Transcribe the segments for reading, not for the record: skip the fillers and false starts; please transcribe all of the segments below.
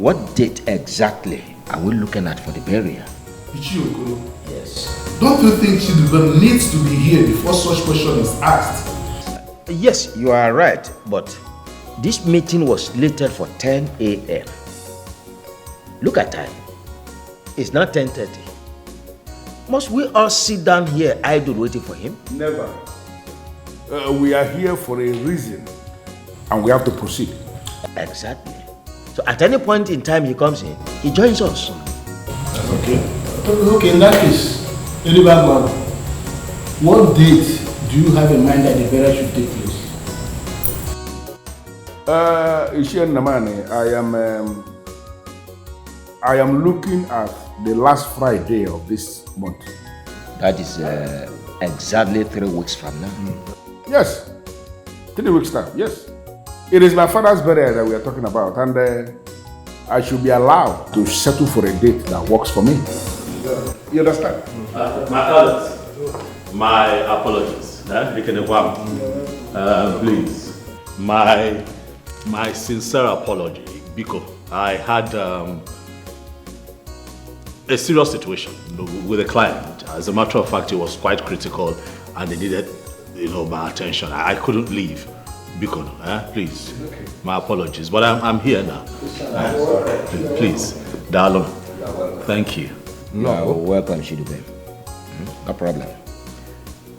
What date exactly are we looking at for the burial? Ichiokolo. Yes. Don't you think Chidubem needs to be here before such question is asked? Yes, you are right, but this meeting was slated for 10 a.m. Look at time. It's now 10:30. Must we all sit down here idle waiting for him? Never. We are here for a reason, and we have to proceed. Exactly. So at any point in time he comes in, he joins us. Okay. Okay, in that case, Elibagwa, what date do you have in mind that the burial should take place? Ishian Namani, I am looking at the last Friday of this month. That is exactly 3 weeks from now. Yes, 3 weeks time, yes. It is my father's burial that we are talking about, and I should be allowed to settle for a date that works for me. You understand? My elders, my apologies. Please, my sincere apology, because I had a serious situation with a client. As a matter of fact, it was quite critical, and they needed, my attention. I couldn't leave. Biko, please. Okay. My apologies, but I'm here now. Please, Dalon. Thank you. No, welcome, Chidubem. No problem.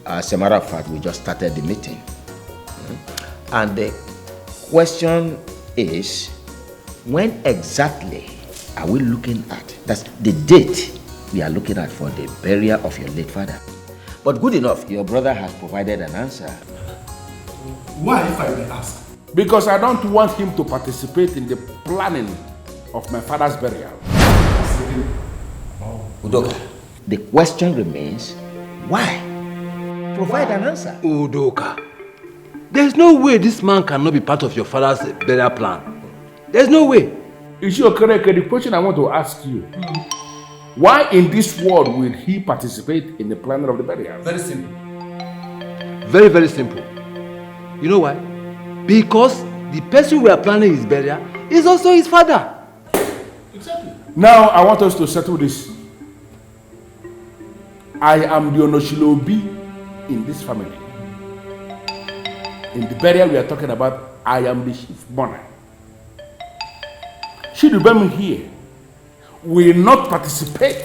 As a matter of fact, we just started the meeting. And the question is, when exactly are we looking at? That's the date we are looking at for the burial of your late father. But good enough, your brother has provided an answer. Why, if I may ask? Because I don't want him to participate in the planning of my father's burial. Udoka, the question remains, why? Provide an answer. Udoka, there's no way this man cannot be part of your father's burial plan. There's no way. Ishiokereke, the question I want to ask you, why in this world will he participate in the planning of the burial? Very simple. Very, very simple. You know why? Because the person we are planning his burial is also his father. Exactly. Now I want us to settle this. I am the Onoshilobi in this family. In the burial we are talking about, I am the chief mourner. Chidubem here will not participate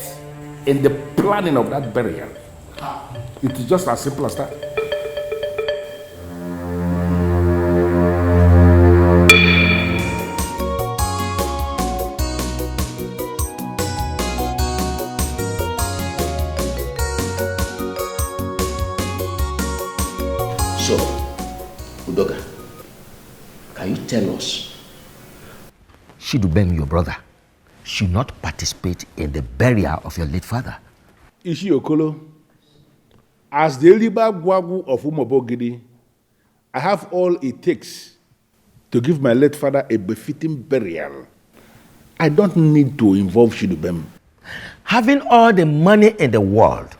in the planning of that burial. It is just as simple as that. So, Udoka, can you tell us, Chidubem, your brother, should not participate in the burial of your late father? Ishiokolo, as the Eliba Gwagu of Umobogidi, I have all it takes to give my late father a befitting burial. I don't need to involve Chidubem. Having all the money in the world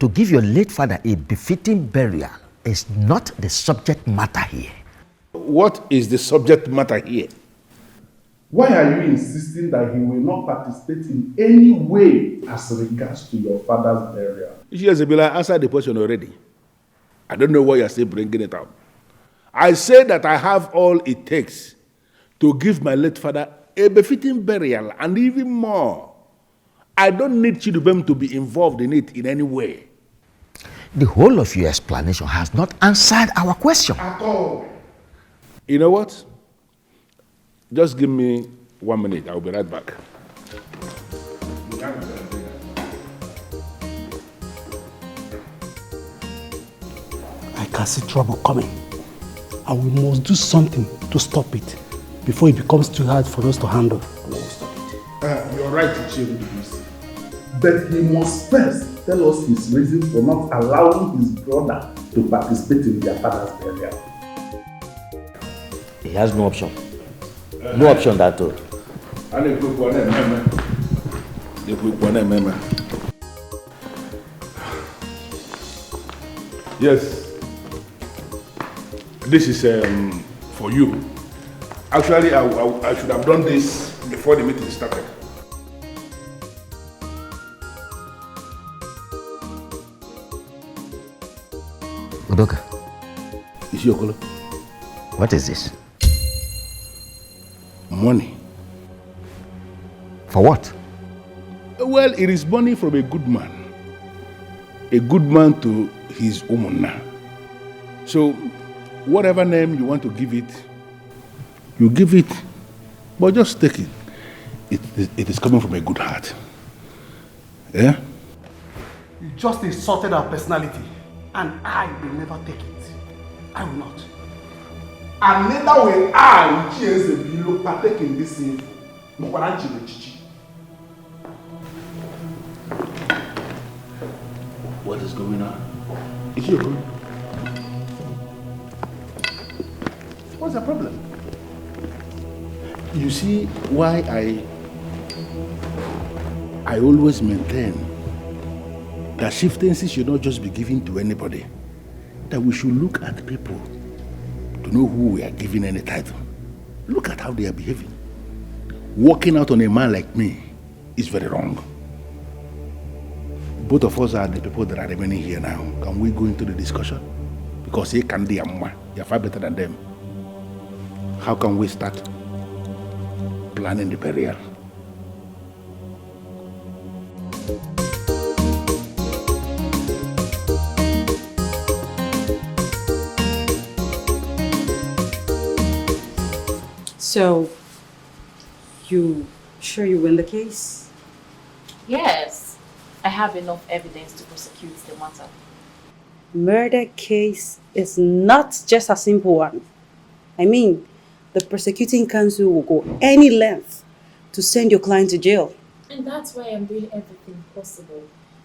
to give your late father a befitting burial is not the subject matter here. What is the subject matter here? Why are you insisting that he will not participate in any way as regards to your father's burial? Ishiyazebila answered the question already. I don't know why you're still bringing it up. I say that I have all it takes to give my late father a befitting burial, and even more. I don't need Chidubem to be involved in it in any way. The whole of your explanation has not answered our question. At all. You know what? Just give me 1 minute. I'll be right back. I can see trouble coming, and we must do something to stop it before it becomes too hard for us to handle. You're right, Ichiro. But he must first tell us his reason for not allowing his brother to participate in their father's burial. He has no option. No option at all. Yes. This is for you. Actually, I should have done this before the meeting started. Udoka, Isiokolo, what is this? money. For what? Well, it is money from a good man. A good man to his woman now. So, whatever name you want to give it, you give it, but just take it. It is coming from a good heart. Yeah? You just insulted our personality, and I will never take it. I will not. And neither will I, Chieze Bilo, partake in this sin. What is going on? Is you good? What's the problem? You see why I always maintain that chieftaincy should not just be given to anybody. That we should look at people to know who we are giving any title. Look at how they are behaving. Walking out on a man like me is very wrong. Both of us are the people that are remaining here now. Can we go into the discussion? Because he can be you're far better than them. How can we start planning the burial? So, you sure you win the case? Yes, I have enough evidence to prosecute the matter. Murder case is not just a simple one. I mean, the prosecuting counsel will go any length to send your client to jail. And that's why I'm doing everything possible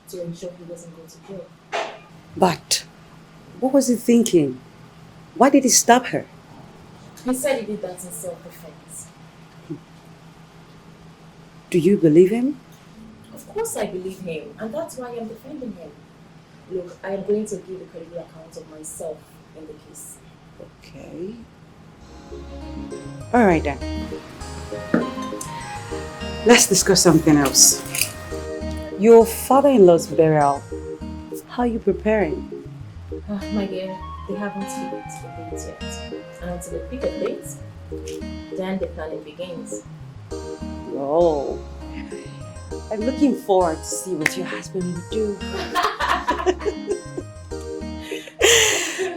to ensure he doesn't go to jail. But what was he thinking? Why did he stab her? He said he did that in self-defense. Do you believe him? Of course I believe him, and that's why I'm defending him. Look, I am going to give a credible account of myself in the case. Okay. All right then. Let's discuss something else. Your father-in-law's burial. How are you preparing? My dear, they haven't fixed the date yet. And until they pick a date, then the planning begins. Oh, I'm looking forward to see what your husband will do.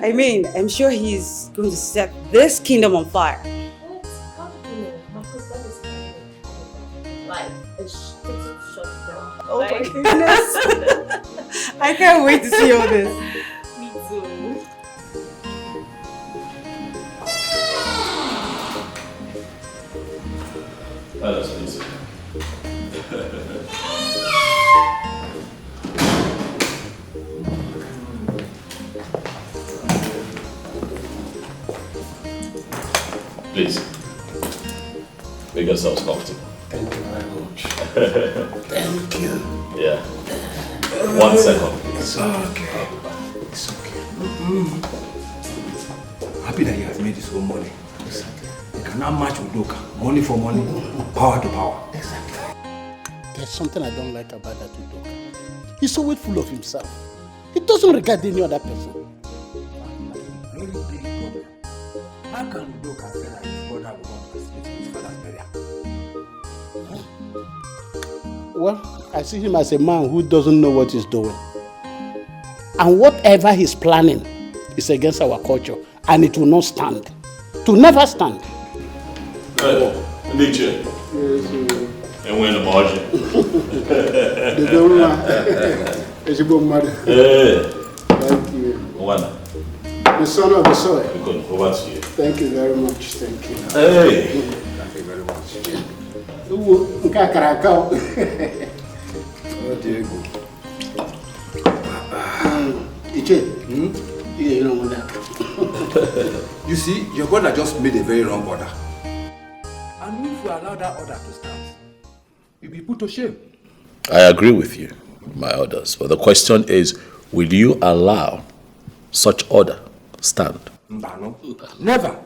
I mean, I'm sure he's going to set this kingdom on fire. What? How do you know? My husband is like a total shutdown. Oh my goodness. I can't wait to see all this. Me too. That's easy. Please, make yourselves comfortable. Thank you very much. Thank you. Yeah. 1 second. It's okay. It's okay. Happy that he has made his own money. He cannot match Udoka. Money for money, power to power. Exactly. There's something I don't like about that Udoka. He's always full of himself. He doesn't regard any other person. Very big problem. How can Udoka say that his brother will not participate in his father's burial? Well, I see him as a man who doesn't know what he's doing. And whatever he's planning is against our culture, and it will not stand. It will never stand. Hey, Nietzsche. And we're in the margin. Hey. Thank you. One. The son of the soil. We could over to you. Thank you very much. Thank you. Hey. Thank you very much. Oh, Diego. Iche, you know that. You see, your brother just made a very wrong order. And if we allow that order to stand, you'll be put to shame. I agree with you, my orders. But the question is, will you allow such order stand? No, never.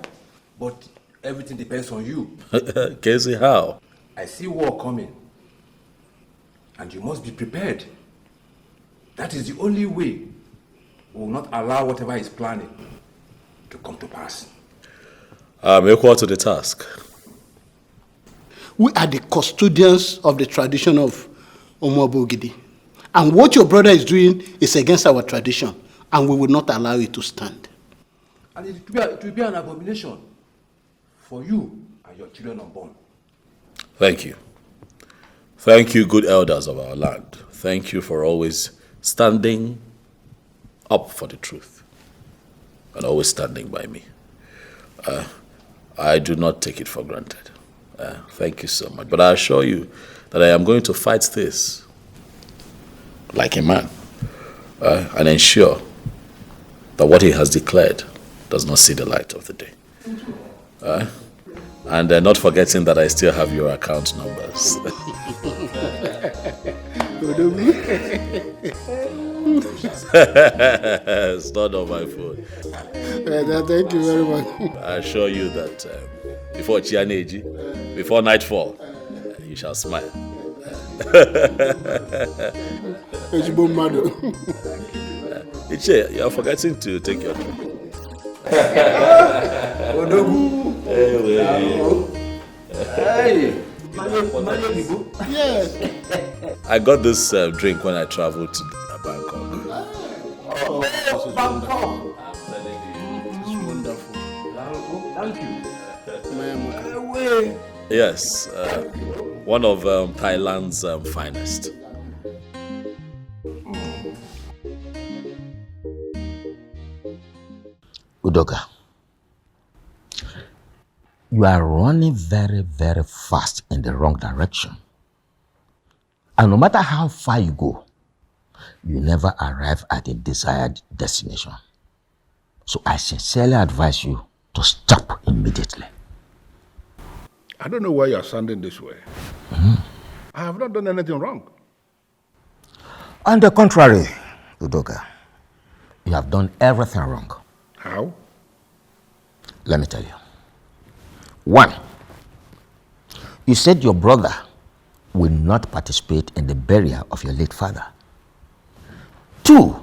But everything depends on you. Casey, how? I see war coming. And you must be prepared. That is the only way we will not allow whatever is planning to come to pass. I'm equal to the task. We are the custodians of the tradition of Omobogidi. And what your brother is doing is against our tradition, and we will not allow it to stand. And it will be an abomination for you and your children unborn. Thank you. Thank you, good elders of our land. Thank you for always standing up for the truth and always standing by me. I do not take it for granted. Thank you so much. But I assure you that I am going to fight this like a man and ensure that what he has declared does not see the light of the day. And not forgetting that I still have your account numbers. It's not on my phone. Thank you very much. I assure you that before Chianeji, before nightfall, you shall smile. Iche, you are forgetting to take your drink. Yes. I got this drink when I traveled to Bangkok. Bangkok. I'm telling you. It's wonderful. Thank you. Yes, one of Thailand's finest. Udoka, you are running very, very fast in the wrong direction. And no matter how far you go, you never arrive at a desired destination. So I sincerely advise you to stop immediately. I don't know why you're sounding this way. I have not done anything wrong. On the contrary, Udoka, you have done everything wrong. How? Let me tell you. 1, you said your brother will not participate in the burial of your late father. 2,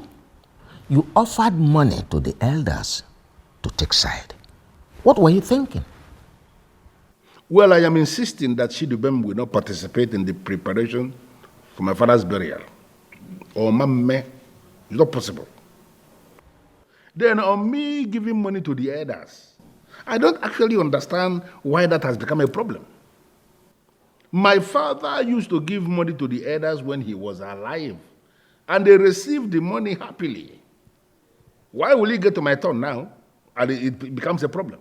you offered money to the elders to take side. What were you thinking? Well, I am insisting that Shidubem will not participate in the preparation for my father's burial. Or Mamme, it's not possible. Then on me giving money to the elders, I don't actually understand why that has become a problem. My father used to give money to the elders when he was alive, and they received the money happily. Why will it get to my turn now, and it becomes a problem?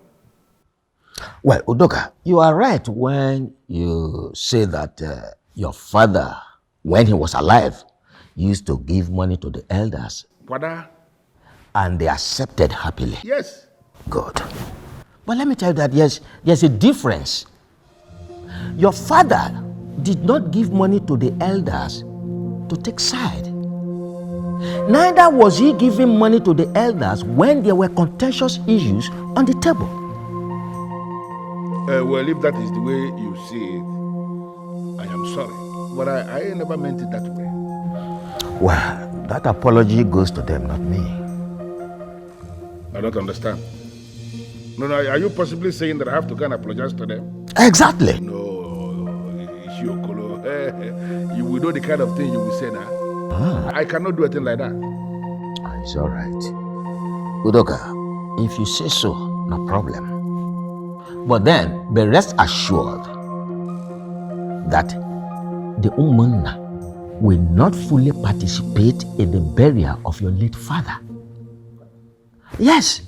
Well, Udoka, you are right when you say that your father, when he was alive, used to give money to the elders. Father? And they accepted happily. Yes. Good. But let me tell you that there's a difference. Your father did not give money to the elders to take side. Neither was he giving money to the elders when there were contentious issues on the table. Well, if that is the way you see it, I am sorry. But I never meant it that way. Well, that apology goes to them, not me. I don't understand. No, are you possibly saying that I have to go and apologize to them? Exactly. No, Ishiokolo. You will know the kind of thing you will say now. I cannot do a thing like that. It's all right. Udoka, if you say so, no problem. But then, be rest assured that the Umunna will not fully participate in the burial of your late father. Yes,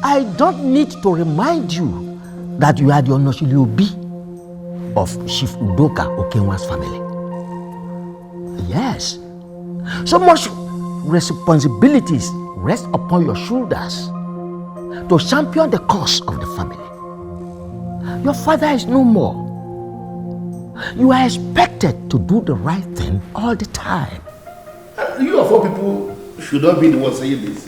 I don't need to remind you that you are the Onoshili Obi of Chief Udoka Okenwa's family. Yes, so much responsibilities rest upon your shoulders to champion the cause of the family. Your father is no more. You are expected to do the right thing all the time. You of all people should not be the one saying this.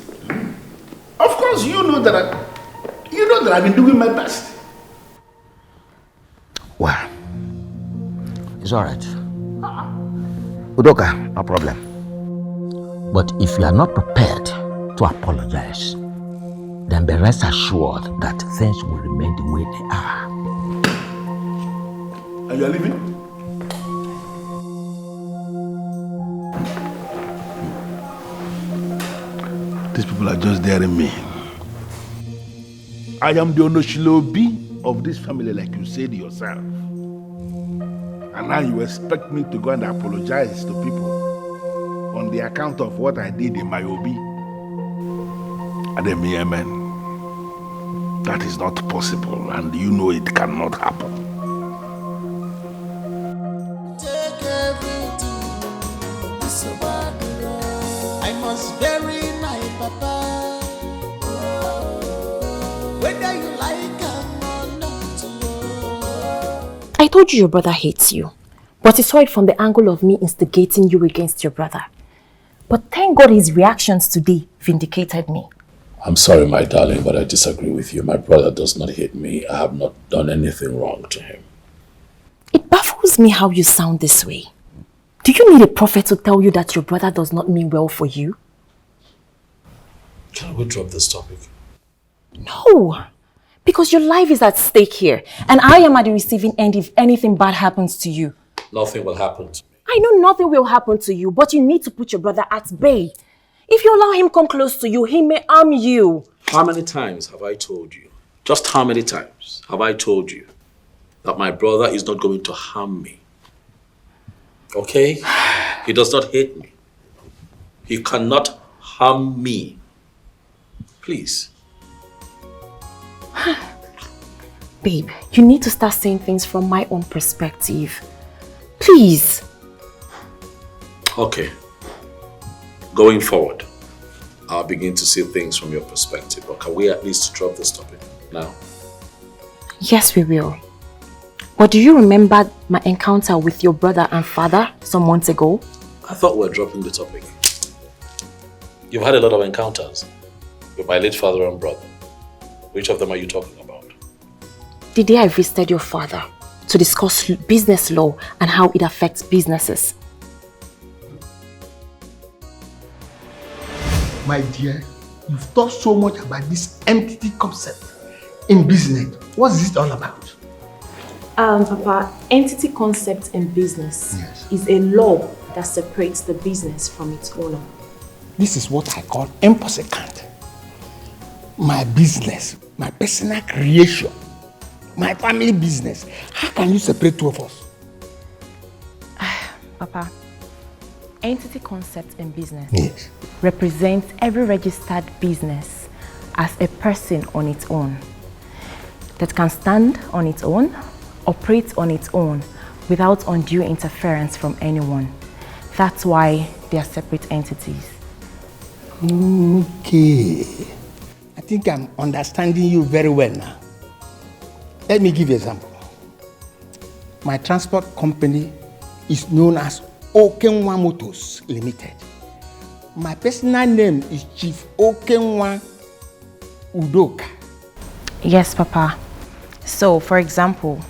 Of course, you know that I've been doing my best. Well, It's all right. Udoka, no problem. But if you are not prepared to apologize, then be rest assured that things will remain the way they are. And you are leaving? These people are just daring me. I am the Onoshilobi of this family, like you said yourself. And now you expect me to go and apologize to people on the account of what I did in my Obi. Ademi, amen. That is not possible, and you know it cannot happen. Take everything, it's about the road. I must bury my papa. Whether you like him or not. I told you your brother hates you, but he saw it from the angle of me instigating you against your brother. But thank God his reactions today vindicated me. I'm sorry, my darling, but I disagree with you. My brother does not hate me. I have not done anything wrong to him. It baffles me how you sound this way. Do you need a prophet to tell you that your brother does not mean well for you? Can we drop this topic? No, because your life is at stake here, and I am at the receiving end if anything bad happens to you. Nothing will happen to me. I know nothing will happen to you, but you need to put your brother at bay. If you allow him come close to you, he may harm you. How many times have I told you, just how many times have I told you that my brother is not going to harm me? Okay? He does not hate me. He cannot harm me. Please. Babe, you need to start saying things from my own perspective. Please. Okay. Going forward, I'll begin to see things from your perspective. But can we at least drop this topic now? Yes, we will. But do you remember my encounter with your brother and father some months ago? I thought we were dropping the topic. You've had a lot of encounters with my late father and brother. Which of them are you talking about? The day I visited your father to discuss business law and how it affects businesses. My dear, you've talked so much about this entity concept in business. What's this all about? Papa, entity concept in business is a law that separates the business from its owner. This is what I call impossible. My business, my personal creation, my family business. How can you separate two of us? Papa, entity concept in business represents every registered business as a person on its own that can stand on its own, operate on its own without undue interference from anyone. That's why they are separate entities. Okay. I think I'm understanding you very well now. Let me give you an example. My transport company is known as Okenwa Motors Limited. My personal name is Chief Okenwa Udoka. Yes, Papa. So, for example,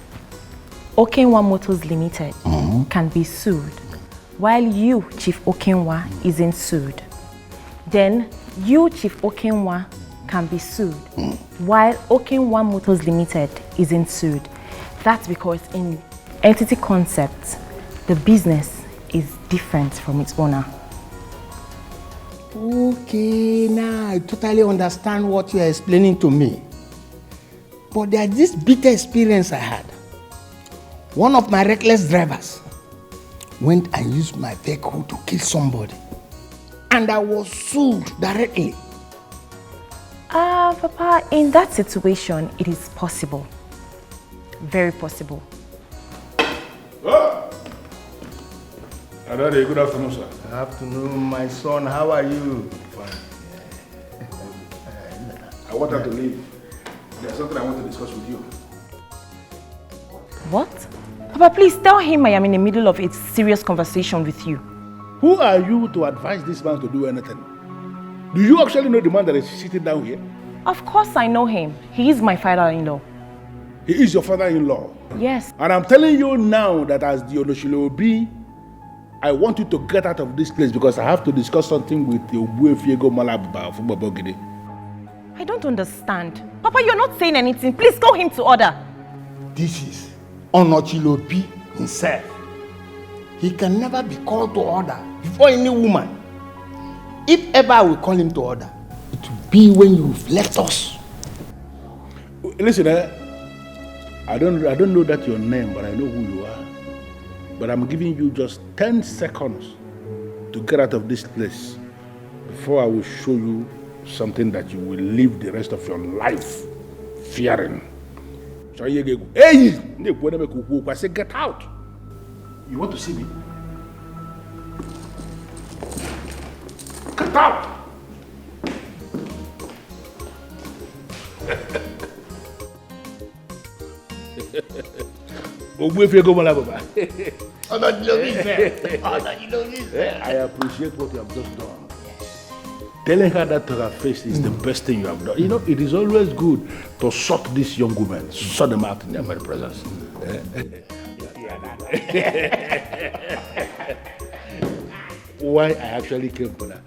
Okenwa Motors Limited can be sued, while you, Chief Okenwa, isn't sued. Then, you, Chief Okenwa, can be sued, while Okenwa Motors Limited isn't sued. That's because in entity concept, the business is different from its owner. Okay, now I totally understand what you are explaining to me. But there's this bitter experience I had. One of my reckless drivers went and used my vehicle to kill somebody. And I was sued directly. Papa, in that situation, it is possible. Very possible. Adade, good afternoon, sir. Good afternoon, my son. How are you? Fine. I wanted to leave. There's something I want to discuss with you. What? Papa, please tell him I am in the middle of a serious conversation with you. Who are you to advise this man to do anything? Do you actually know the man that is sitting down here? Of course I know him. He is my father-in-law. He is your father-in-law. Yes. And I'm telling you now that as the Onoshilobi, I want you to get out of this place because I have to discuss something with the Obuefiego Malabba from Babogide. I don't understand. Papa, you're not saying anything. Please call him to order. This is Onochilobi himself. He can never be called to order before any woman. If ever I will call him to order, it will be when you've left us. Listen, I don't know that your name, but I know who you are. But I'm giving you just 10 seconds to get out of this place before I will show you something that you will live the rest of your life fearing. So hey, I say get out. You want to see me? Get out. I appreciate what you have just done. Telling her that to her face is the best thing you have done. You know, it is always good to shock these young women, shut them out in their very presence. Why I actually came for that.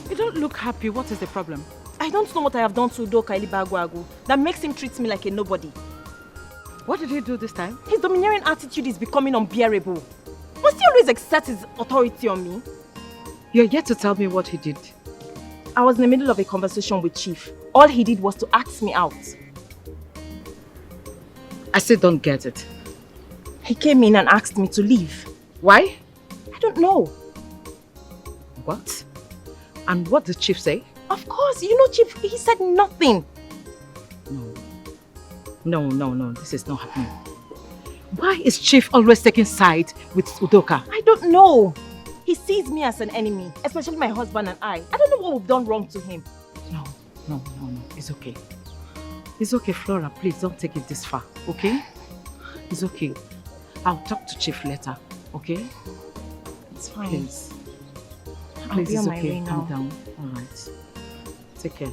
You don't look happy. What is the problem? I don't know what I have done to Udoka Ilibagwagu that makes him treat me like a nobody. What did he do this time? His domineering attitude is becoming unbearable. Must he always exert his authority on me? You're yet to tell me what he did. I was in the middle of a conversation with Chief. All he did was to ask me out. I still don't get it. He came in and asked me to leave. Why? I don't know. What? And what did Chief say? Of course, you know Chief, he said nothing. No, this is not happening. Why is Chief always taking sides with Udoka? I don't know. He sees me as an enemy, especially my husband and I. I don't know what we've done wrong to him. No, it's okay. It's okay, Flora, please don't take it this far, okay? It's okay. I'll talk to Chief later, okay? It's fine. Please. I'll be Please, on it's my okay. way now. Calm down. All right. Take care.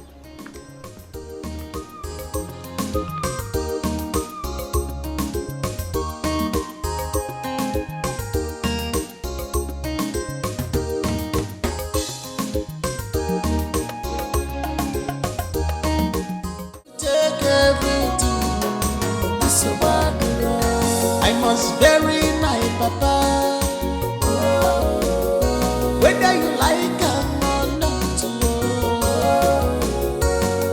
Take everything, so I must bury my papa. Whether you like him or not,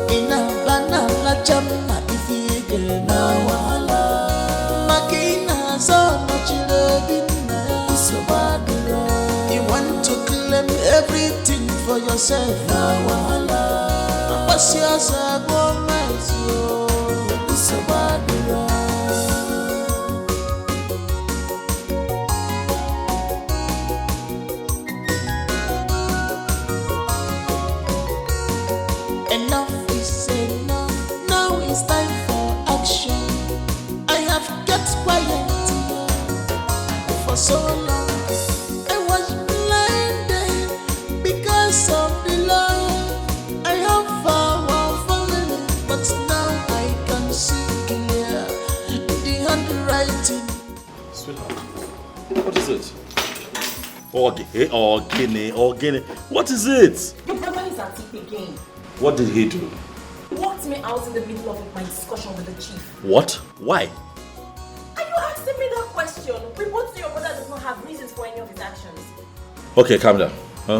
in a banana chama if you get now. Makina so much loving, so you want to claim everything for yourself now. What's yours? Enough is enough. Now it's time for action. I have kept quiet for so long. I was blinded because of the love I have for our family, but now I can see clear the handwriting. Sweetheart, what is it? Organic. What is it? Your brother is at it again. What did he do? He walked me out in the middle of my discussion with the Chief. What? Why? Are you asking me that question? We both know your brother does not have reasons for any of his actions. Okay, calm down.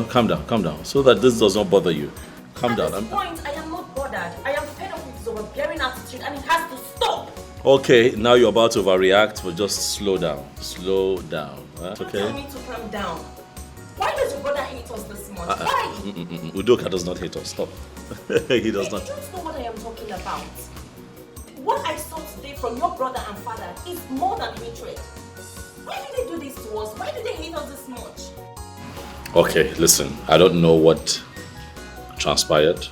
Calm down. So that this does not bother you. Calm down. At this point, I am not bothered. I am fed up with his overbearing attitude and it has to stop. Okay, now you're about to overreact, but just slow down. Slow down. Okay? Tell me to calm down. Why does your brother hate us this much? Why? Udoka does not hate us. Stop. He does not. You don't know what I am talking about. What I saw today from your brother and father is more than hatred. Why did they do this to us? Why did they hate us this much? Okay, listen. I don't know what transpired,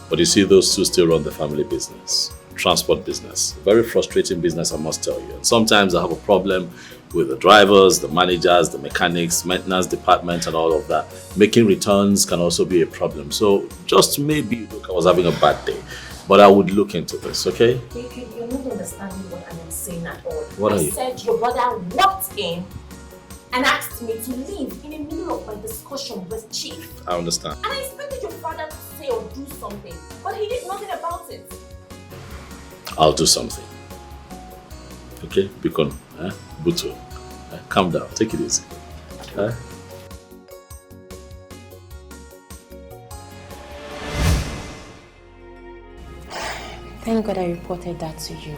but you see, those two still run the family business. Transport business. Very frustrating business, I must tell you. And sometimes I have a problem with the drivers, the managers, the mechanics, maintenance department, and all of that. Making returns can also be a problem. So just maybe look, I was having a bad day, but I would look into this, okay? You're not understanding what I am saying at all. What are you? I said your brother walked in and asked me to leave in the middle of my discussion with Chief. I understand. And I expected your father to say or do something, but he did nothing about it. I'll do something. Okay? Bikon, Buto, calm down, take it easy. Thank God I reported that to you.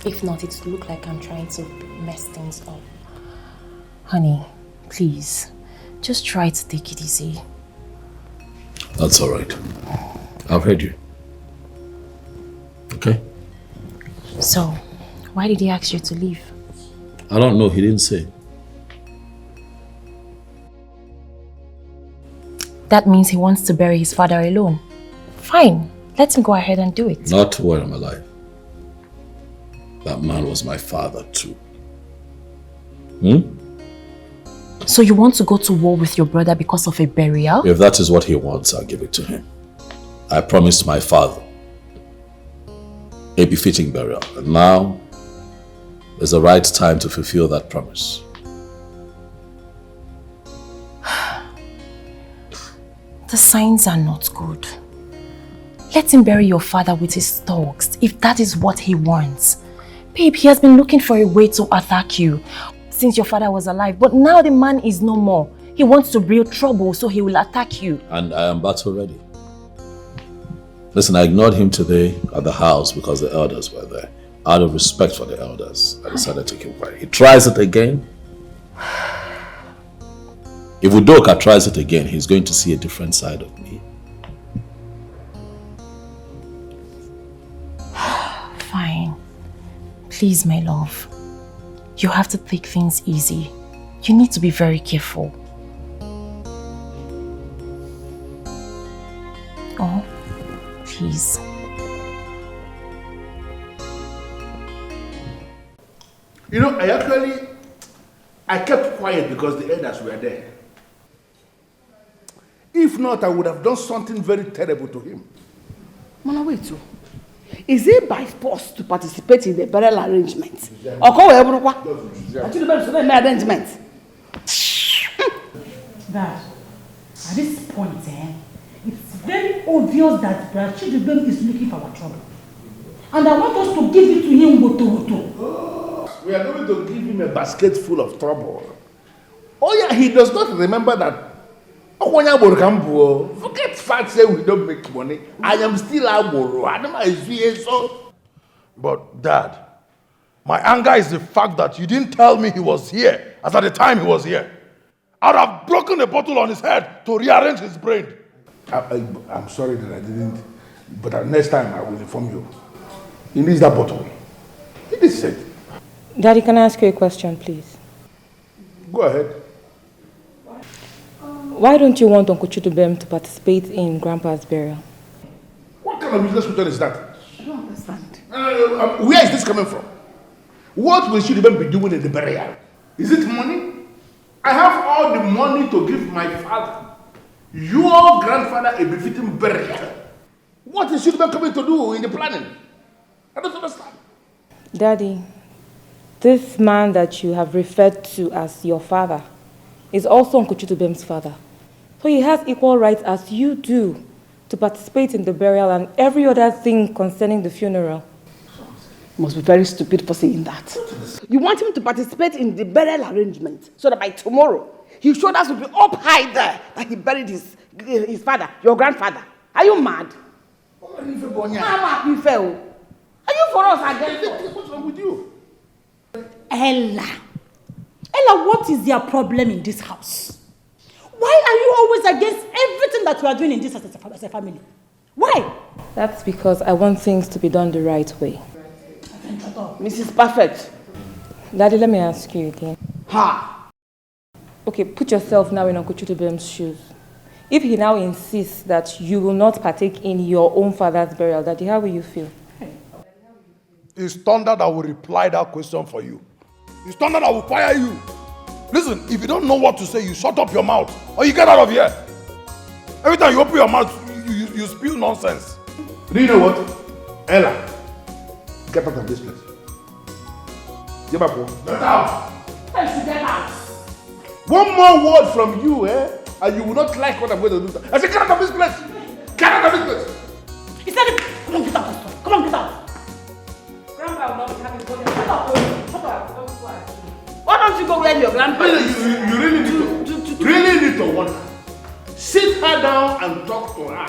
If not, it would look like I'm trying to mess things up. Honey, please, just try to take it easy. That's all right. I've heard you. Okay? So, why did he ask you to leave? I don't know, he didn't say. That means he wants to bury his father alone. Fine, let him go ahead and do it. Not while I'm alive. That man was my father too. So you want to go to war with your brother because of a burial? If that is what he wants, I'll give it to him. I promised my father a befitting burial, and now is the right time to fulfill that promise. The signs are not good. Let him bury your father with his thugs if that is what he wants. Babe, he has been looking for a way to attack you since your father was alive, but now the man is no more. He wants to breed trouble, so he will attack you. And I am battle ready. Listen, I ignored him today at the house because the elders were there. Out of respect for the elders, I decided to keep quiet. He tries it again. If Udoka tries it again, he's going to see a different side of me. Fine. Please, my love. You have to take things easy. You need to be very careful. Oh, please. You know, I kept quiet because the elders were there. If not, I would have done something very terrible to him. Mama, wait. Is it by force to participate in the burial arrangement? Or call everyone? Actually, the arrangement. Dad, at this point, it's very obvious that Brother Chidubem is looking for our trouble. And I want us to give it to him woto. We are going to give him a basket full of trouble. Oh yeah, he does not remember that. Forget facts say we don't make money. I am still Aboro. But Dad, my anger is the fact that you didn't tell me he was here as at the time he was here. I'd have broken a bottle on his head to rearrange his brain. I'm sorry that I didn't, but next time I will inform you. He needs that bottle. It is said. Daddy, can I ask you a question, please? Go ahead. Why don't you want Uncle Chidubem to participate in Grandpa's burial? What kind of business question is that? I don't understand. Where is this coming from? What will Chidubem be doing in the burial? Is it money? I have all the money to give my father, your grandfather, a befitting burial. What is Chidubem coming to do in the planning? I don't understand. Daddy, this man that you have referred to as your father is also Uncle Chidubem's father. So he has equal rights as you do to participate in the burial and every other thing concerning the funeral. You must be very stupid for saying that. You want him to participate in the burial arrangement so that by tomorrow his shoulders will be up high there that he buried his father, your grandfather. Are you mad? Are you for us again? What's wrong with you? Ella, what is your problem in this house? Why are you always against everything that we are doing in this as a family? Why? That's because I want things to be done the right way. Mrs. Perfect. Daddy, let me ask you again. Ha! Okay, put yourself now in Uncle Chidubem's shoes. If he now insists that you will not partake in your own father's burial, Daddy, how will you feel? It's Thunder that will reply that question for you. It's thunder that will fire you. Listen, if you don't know what to say, you shut up your mouth or you get out of here. Every time you open your mouth, you spew nonsense. Do you know what? Ella, get out of this place. Get out. Get out. Get out. One more word from you, and you will not like what I'm going to do. I said, get out of this place. Get out of this place. He said, come on, get out. Come on, get out. Grandpa will not be happy. Get out. Why don't you go where your grandpa is? You really need to warn her. Sit her down and talk to her.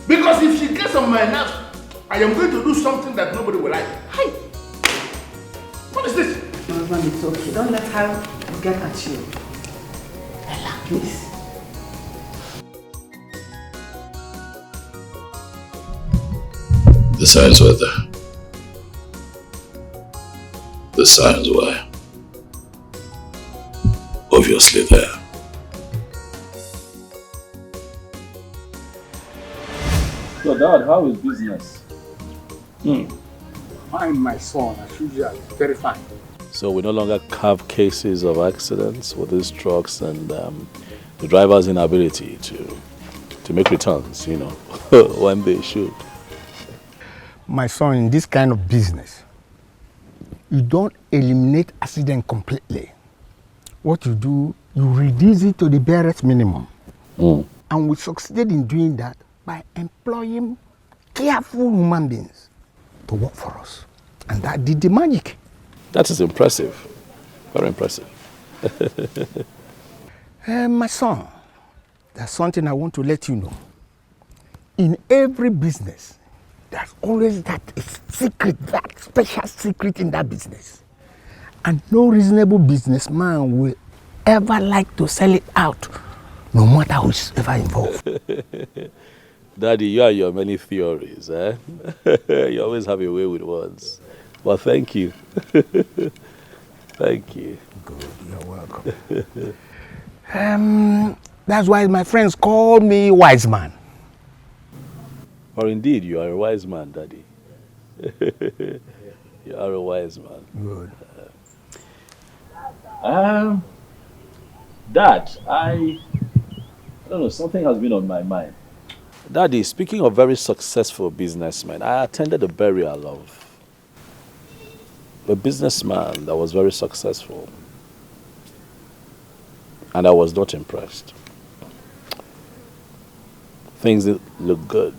Because if she gets on my nerves, I am going to do something that nobody will like. Hi. What is this? My husband, it's okay. Don't let her get at you. Ella, please. The signs were there. The signs were obviously there. So Dad, how is business? Fine, my son, as usual. Very fine. So we no longer have cases of accidents with these trucks and the driver's inability to make returns, you know, when they should. My son, in this kind of business, you don't eliminate accident completely. What you do, you reduce it to the barest minimum. And we succeeded in doing that by employing careful human beings to work for us. And that did the magic. That is impressive. Very impressive. My son, there's something I want to let you know. In every business, there's always that secret, that special secret in that business. And no reasonable businessman will ever like to sell it out, no matter who's ever involved. Daddy, you and your many theories, eh? You always have a way with words. Well, thank you. Thank you. Good, you're welcome. That's why my friends call me wise man. Or indeed, you are a wise man, Daddy. You are a wise man. Good. Dad, I don't know, something has been on my mind. Daddy, speaking of very successful businessmen, I attended a burial of a businessman that was very successful. And I was not impressed. Things didn't look good.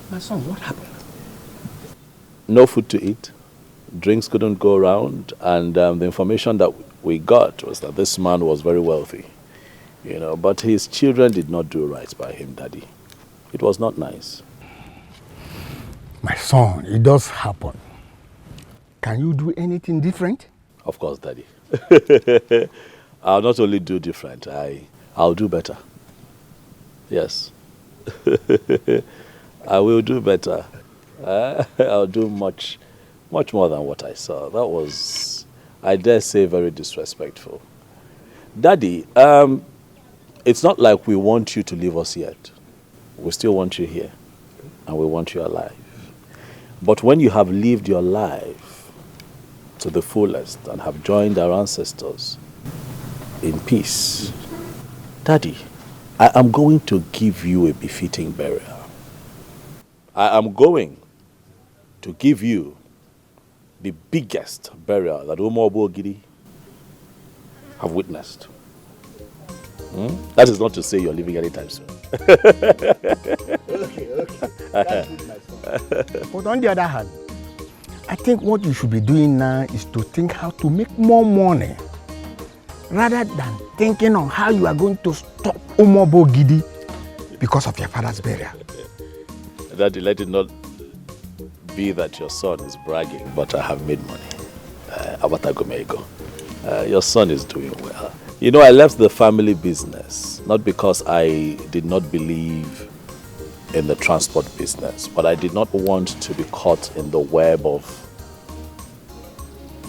My son, what happened? No food to eat. Drinks couldn't go around. And the information that we got was that this man was very wealthy. You know, but his children did not do right by him, Daddy. It was not nice. My son, it does happen. Can you do anything different? Of course, Daddy. I'll not only do different, I'll do better. Yes. I will do better. I'll do much more than what I saw. That was, I dare say, very disrespectful. Daddy, it's not like we want you to leave us yet. We still want you here, and we want you alive. But when you have lived your life to the fullest and have joined our ancestors in peace, Daddy, I am going to give you a befitting burial. I am going to give you the biggest burial that Umobo Gidi have witnessed. That is not to say you're leaving anytime soon. Okay. That's good, my son. But on the other hand, I think what you should be doing now is to think how to make more money rather than thinking on how you are going to stop Umobo Gidi because of your father's burial. Daddy, let it not be that your son is bragging, but I have made money. Abatagomego. Your son is doing well. You know, I left the family business, not because I did not believe in the transport business, but I did not want to be caught in the web of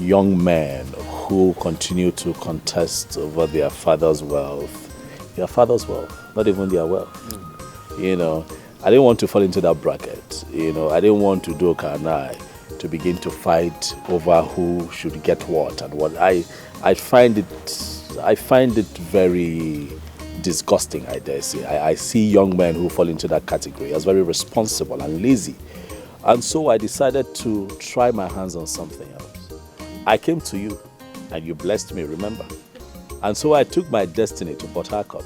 young men who continue to contest over their father's wealth. Their father's wealth, not even their wealth. You know, I didn't want to fall into that bracket. You know, I didn't want to do Kanai to begin to fight over who should get what and what. I find it very disgusting, I dare say. I see young men who fall into that category as very responsible and lazy. And so I decided to try my hands on something else. I came to you and you blessed me, remember? And so I took my destiny to Port Harcourt.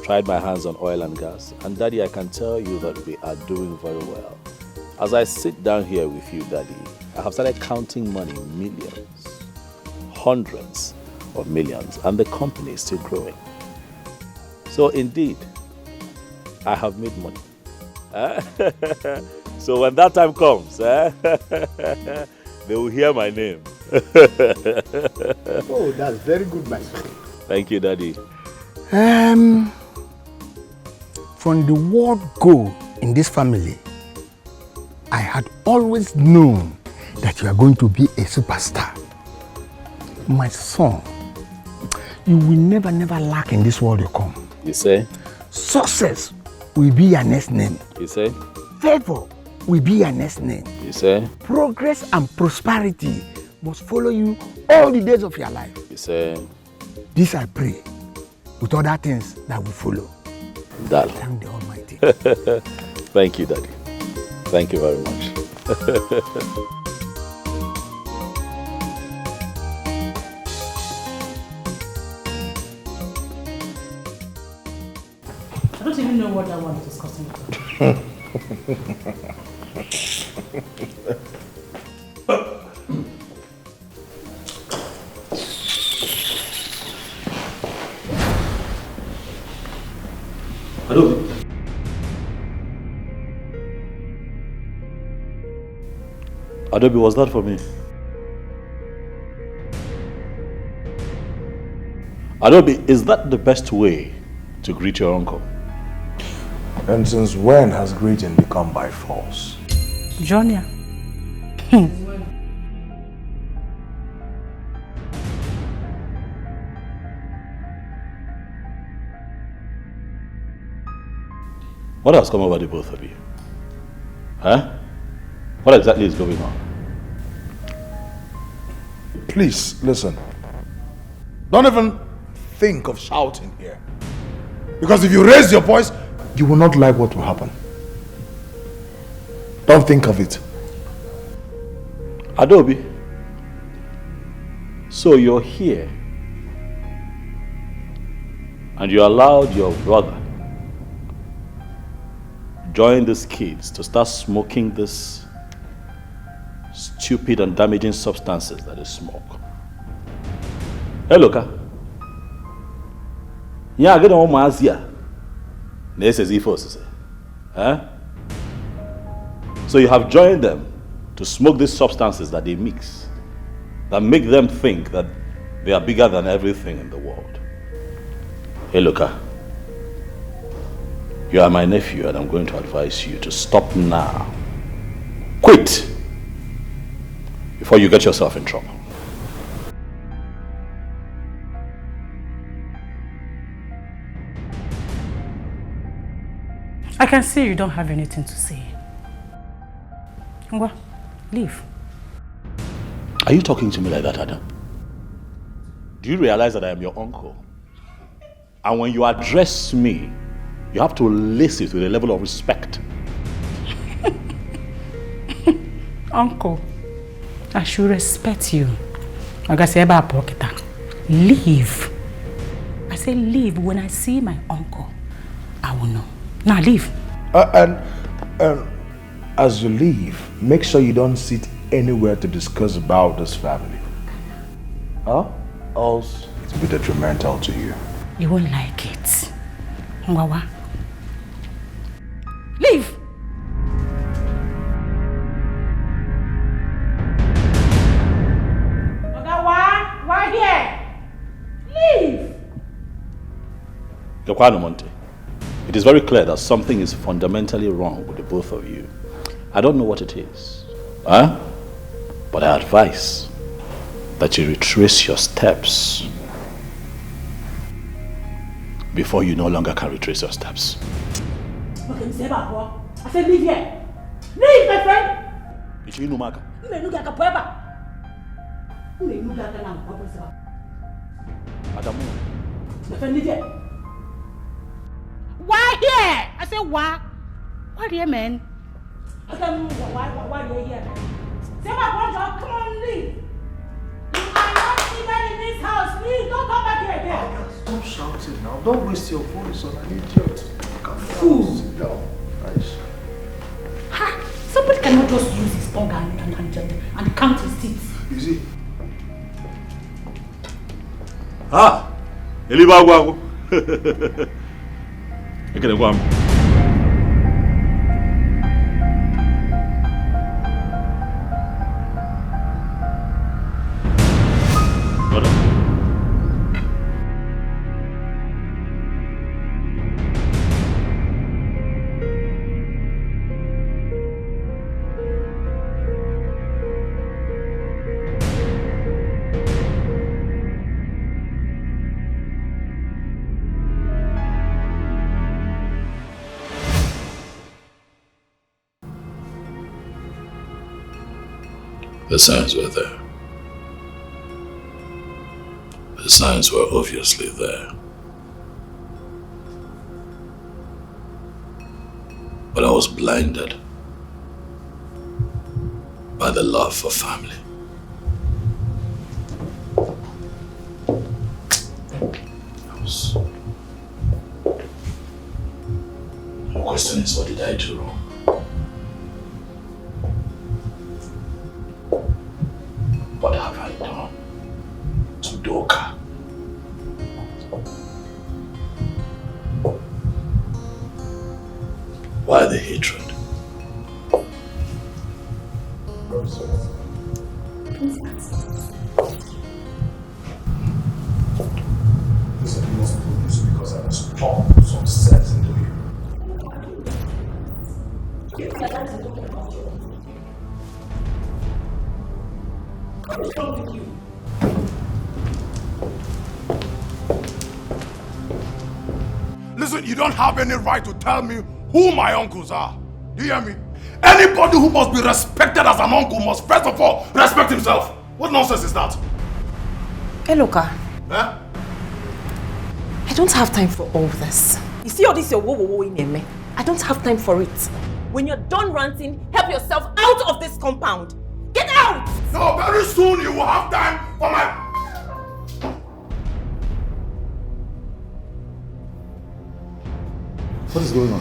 Tried my hands on oil and gas. And Daddy, I can tell you that we are doing very well. As I sit down here with you, Daddy, I have started counting money, millions, hundreds of millions, and the company is still growing. So indeed, I have made money. So when that time comes, they will hear my name. Oh, that's very good, my son. Thank you, Daddy. From the word go in this family, I had always known that you are going to be a superstar. My son, you will never lack in this world you come. You say? Success will be your next name. You say? Favor will be your next name. You say? Progress and prosperity must follow you all the days of your life. You say? This I pray, with other things that will follow. Dad. Thank the Almighty. Thank you, Daddy. Thank you very much. I don't even know what that one is discussing. Adobe, was that for me? Adobe, is that the best way to greet your uncle? And since when has greeting become by force? Junior. What has come over the both of you? Huh? What exactly is going on? Please, listen. Don't even think of shouting here. Because if you raise your voice, you will not like what will happen. Don't think of it. Adobe, so you're here and you allowed your brother join these kids to start smoking this stupid and damaging substances that is smoke. Hey, look. Yeah, get on my Asia. This is Ifos. So you have joined them to smoke these substances that they mix, that make them think that they are bigger than everything in the world. Hey, look. You are my nephew, and I'm going to advise you to stop now. Quit! Before you get yourself in trouble. I can see you don't have anything to say. Ngwa, leave. Are you talking to me like that, Adam? Do you realize that I am your uncle? And when you address me, you have to lace it with a level of respect. Uncle, I should respect you. Leave. I say leave. When I see my uncle, I will know. Now leave. And as you leave, make sure you don't sit anywhere to discuss about this family. Huh? Else it will be detrimental to you. You won't like it. Ngwawa. Leave! Why here? Leave! Yokwano Monte, it is very clear that something is fundamentally wrong with the both of you. I don't know what it is. But I advise that you retrace your steps before you no longer can retrace your steps. Okay, I said leave here. Leave, my friend! Ishinumaka. Adamu. Why here? I said, why? Why here, man? Why here? Say my brother, come on, leave. You are not even in this house. Please don't come back here again. Stop shouting now. Don't waste your voice on an idiot. Fool. Sit down. Nice. Ha! Somebody cannot just use his organ and count his teeth. You see? Ah! Elibagwago. Ekele kwam. The signs were there. The signs were obviously there. But I was blinded by the love for family. The question is, what did I do wrong? What have I done to Doka? Why the hatred? Listen, you must do this because I must pump some sense into you. What's wrong with you? Listen, you don't have any right to tell me who my uncles are. Do you hear me? Anybody who must be respected as an uncle must first of all respect himself. What nonsense is that? Eloka. Huh? I don't have time for all this. You see all this your wo in me? I don't have time for it. When you're done ranting, help yourself out of this compound. Get out! No, very soon you will have time for my... What is going on?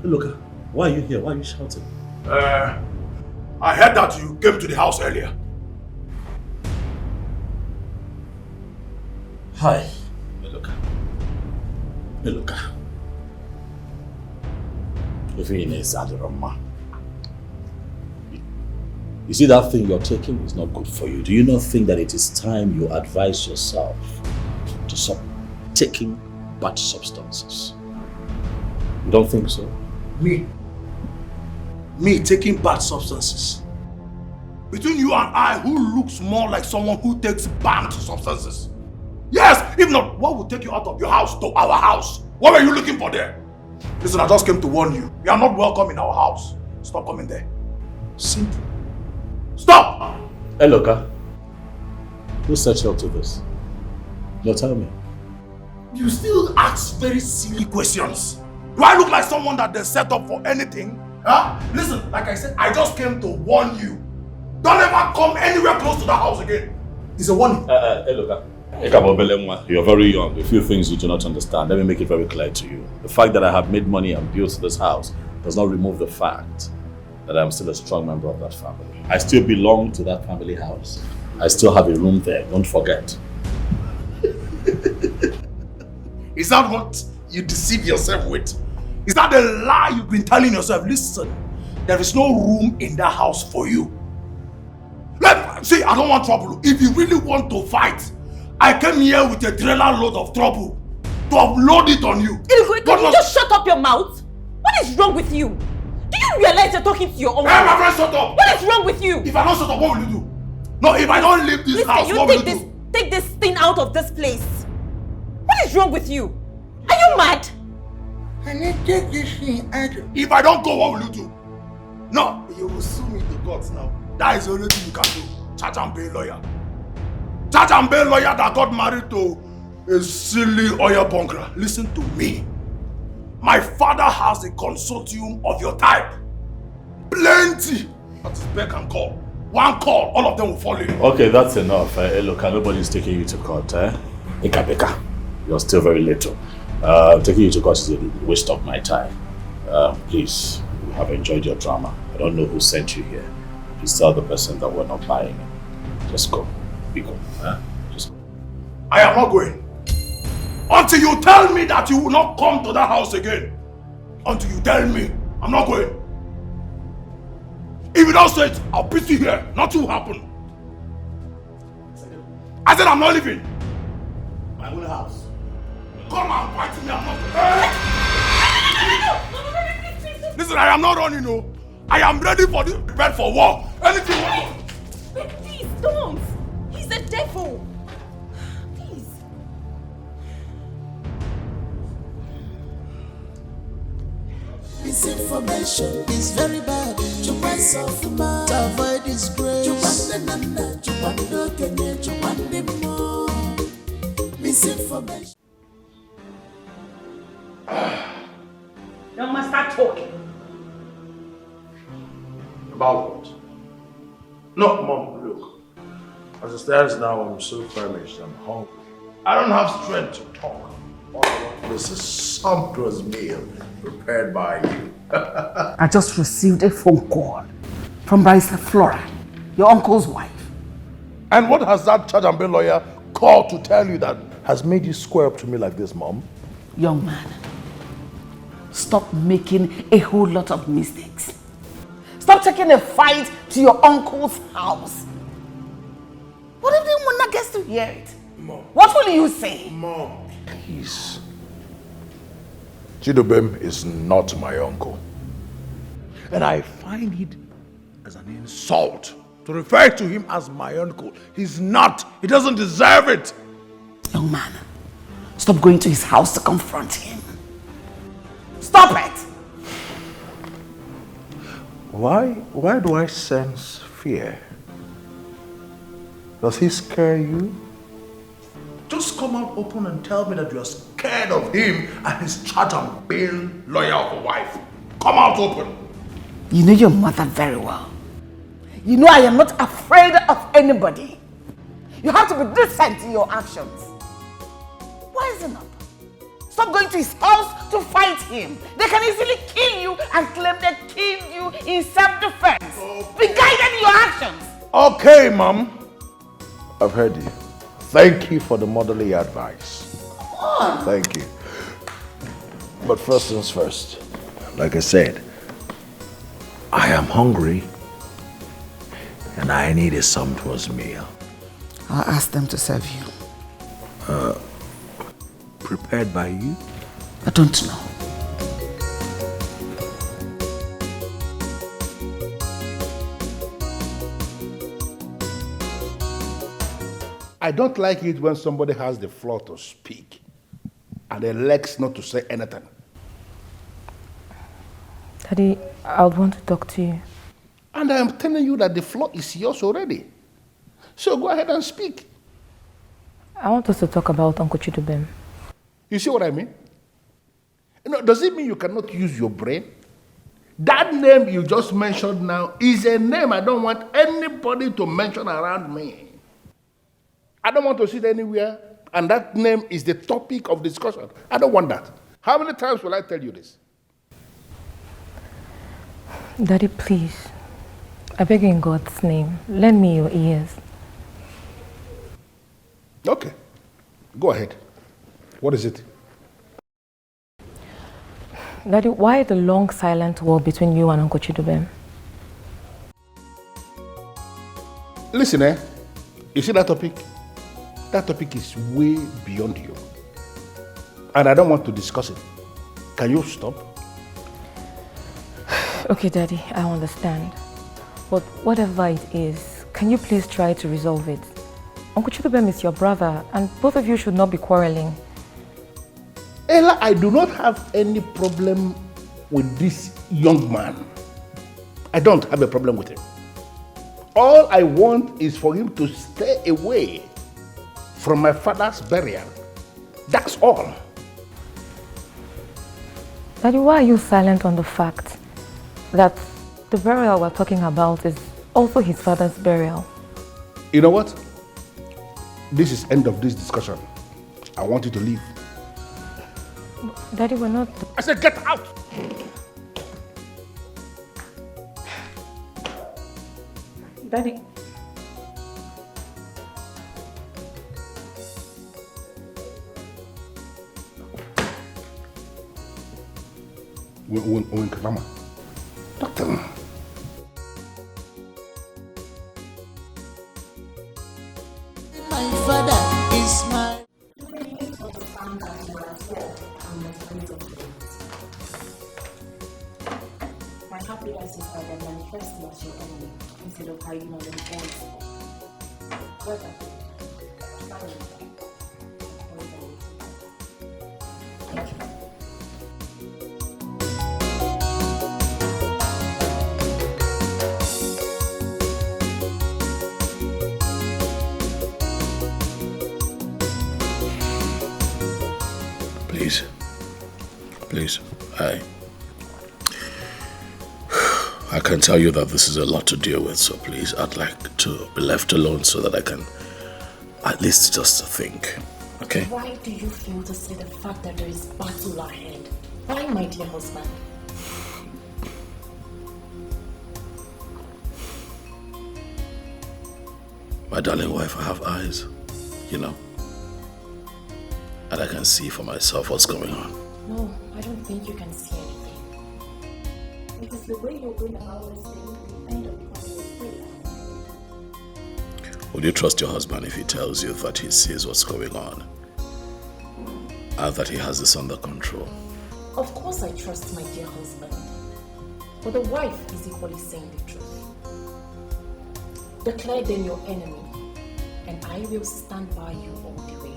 Hey, look, why are you here? Why are you shouting? I heard that you came to the house earlier. Hi. Look. If you're in a Sadirama, you see that thing you're taking is not good for you. Do you not think that it is time you advise yourself to stop taking bad substances? You don't think so? Me taking bad substances? Between you and I, who looks more like someone who takes banned substances? Yes, if not, what would take you out of your house to our house? What were you looking for there? Listen, I just came to warn you. You are not welcome in our house. Stop coming there. Simple. Stop! Hey, look, who set you up to this? No, tell me. You still ask very silly questions. Do I look like someone that they set up for anything? Huh? Listen, like I said, I just came to warn you. Don't ever come anywhere close to the house again. It's a warning. Hey, look, you're very young. A few things you do not understand. Let me make it very clear to you. The fact that I have made money and built this house does not remove the fact that I'm still a strong member of that family. I still belong to that family house. I still have a room there, don't forget. Is that what you deceive yourself with? Is that the lie you've been telling yourself? Listen, there is no room in that house for you. See, I don't want trouble. If you really want to fight, I came here with a trailer load of trouble to upload it on you. Can you just shut up your mouth? What is wrong with you? Do you realize you're talking to your own? Hey, my friend, shut up! What is wrong with you? If I don't shut up, what will you do? No, if I don't leave this house, what will you do? Take this thing out of this place. What is wrong with you? Are you mad? I need to take this thing out. If I don't go, what will you do? No, you will sue me to court now. That is the only thing you can do. Charge and bail lawyer. Charge and bail lawyer that got married to a silly oil bunker. Listen to me. My father has a consortium of your type. Plenty. That's beck and call. One call, all of them will fall in. Okay, that's enough. Look, nobody's taking you to court. Beka. You're still very little. Taking you to court is a waste of my time. Please, we have enjoyed your drama. I don't know who sent you here. Please tell the person that we're not buying it. Just go. Be go. Just go. I am not going. Until you tell me that you will not come to that house again. Until you tell me, I'm not going. If you don't say it, I'll beat you here. Nothing will happen. I said I'm not leaving. My own house. Come and fight me, I'm not. Listen, I am not running, no. I am ready for this bed for war. Anything will. Please don't. He's a devil. Please. Misinformation is very bad. You want something to avoid disgrace. You want the nana, you want the Kenya, you want the more. Misinformation. You must start talking. About what? No, Mom, look. As it stands now, I'm so famished, I'm hungry. I don't have strength to talk. All I want is a sumptuous meal prepared by you. I just received a phone call from Barrister Flora, your uncle's wife. And what has that charge and bail lawyer called to tell you that has made you square up to me like this, Mom? Young man, stop making a whole lot of mistakes. Stop taking a fight to your uncle's house. What if the woman gets to hear it? Mom. What will you say? Mom, please. Chidubem is not my uncle. And I find it as an insult to refer to him as my uncle. He's not. He doesn't deserve it. Young man, stop going to his house to confront him. Stop it! Why do I sense fear? Does he scare you? Just come out open and tell me that you're scared of him and his charge and bail lawyer of a wife. Come out open. You know your mother very well. You know I am not afraid of anybody. You have to be decent in your actions. Wisen up. Stop going to his house to fight him. They can easily kill you and claim they killed you in self-defense. Be guided in your actions. Okay, Mom. I've heard you. Thank you for the motherly advice. Come on. Thank you. But first things first, like I said, I am hungry and I need a sumptuous meal. I'll ask them to serve you. Prepared by you? I don't know. I don't like it when somebody has the floor to speak and the legs not to say anything. Daddy, I would want to talk to you. And I am telling you that the floor is yours already. So go ahead and speak. I want us to talk about Uncle Chidubem. You see what I mean? You know, does it mean you cannot use your brain? That name you just mentioned now is a name I don't want anybody to mention around me. I don't want to sit anywhere and that name is the topic of discussion. I don't want that. How many times will I tell you this? Daddy, please. I beg you in God's name, lend me your ears. Okay. Go ahead. What is it? Daddy, why the long silent wall between you and Uncle Chidubem? Listen, you see that topic? That topic is way beyond you. And I don't want to discuss it. Can you stop? Okay, Daddy, I understand. But whatever it is, can you please try to resolve it? Uncle Chidubem is your brother, and both of you should not be quarreling. Ella, I do not have any problem with this young man. I don't have a problem with him. All I want is for him to stay away from my father's burial. That's all. Daddy, why are you silent on the fact that the burial we're talking about is also his father's burial? You know what? This is end of this discussion. I want you to leave. Daddy, we're not... I said get out! Daddy... Mama. Doctor. My father is my... My happiness is that the manifesting as your enemy instead of hiding on them ends. Please, I can tell you that this is a lot to deal with, so please, I'd like to be left alone so that I can at least just think, okay? Why do you feel to say the fact that there is battle ahead? Why, my dear husband? My darling wife, I have eyes, you know, and I can see for myself what's going on. No, I don't think you can see anything. Because the way you're going about this thing, you end up becoming afraid. Would you trust your husband if he tells you that he sees what's going on and that he has this under control? Of course I trust my dear husband. But the wife is equally saying the truth. Declare them your enemy, and I will stand by you all the way.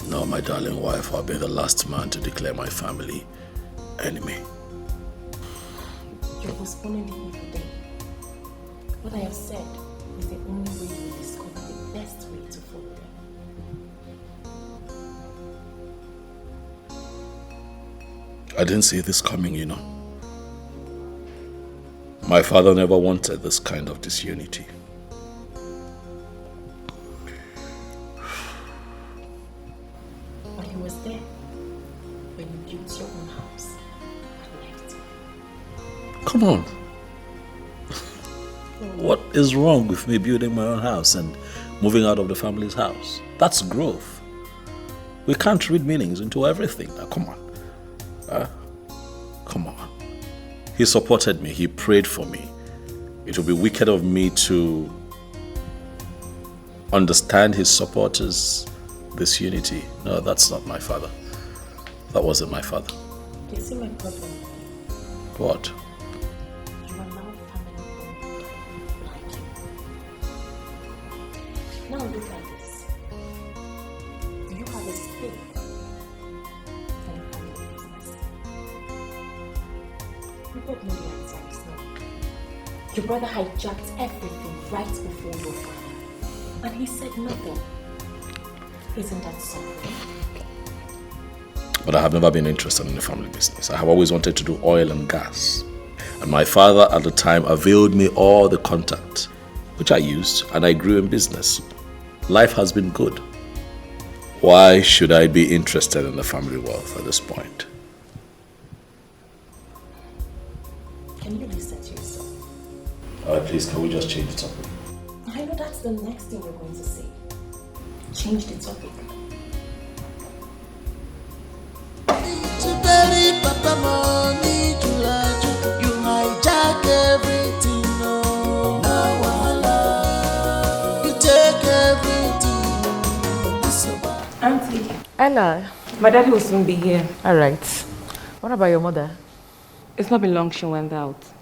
No, my darling wife, I'll be the last man to declare my family enemy. You're postponing the evil day. What I have said is the only way you will discover the best way to follow them. I didn't see this coming, you know. My father never wanted this kind of disunity. But he was there when you built your own house and left. Come on. What is wrong with me building my own house and moving out of the family's house? That's growth. We can't read meanings into everything. Now, come on. Come on. He supported me. He prayed for me. It would be wicked of me to understand his supporters' disunity. No, that's not my father. That wasn't my father. You see my problem? What? You are now family like you. Now look at this. You have a stake and family business. You both know the answer is no. Your brother hijacked everything right before your father, and he said nothing. Isn't that something? But I have never been interested in the family business. I have always wanted to do oil and gas. And my father at the time availed me all the contact, which I used, and I grew in business. Life has been good. Why should I be interested in the family wealth at this point? Can you listen to yourself? Please, can we just change the topic? I know that's the next thing you're going to say. Change the topic. To bury Papa money to large, you hijack everything, no. Now Allah, you take everything. It's so bad. Auntie. Ella. My daddy will soon be here. All right. What about your mother? It's not been long she went out.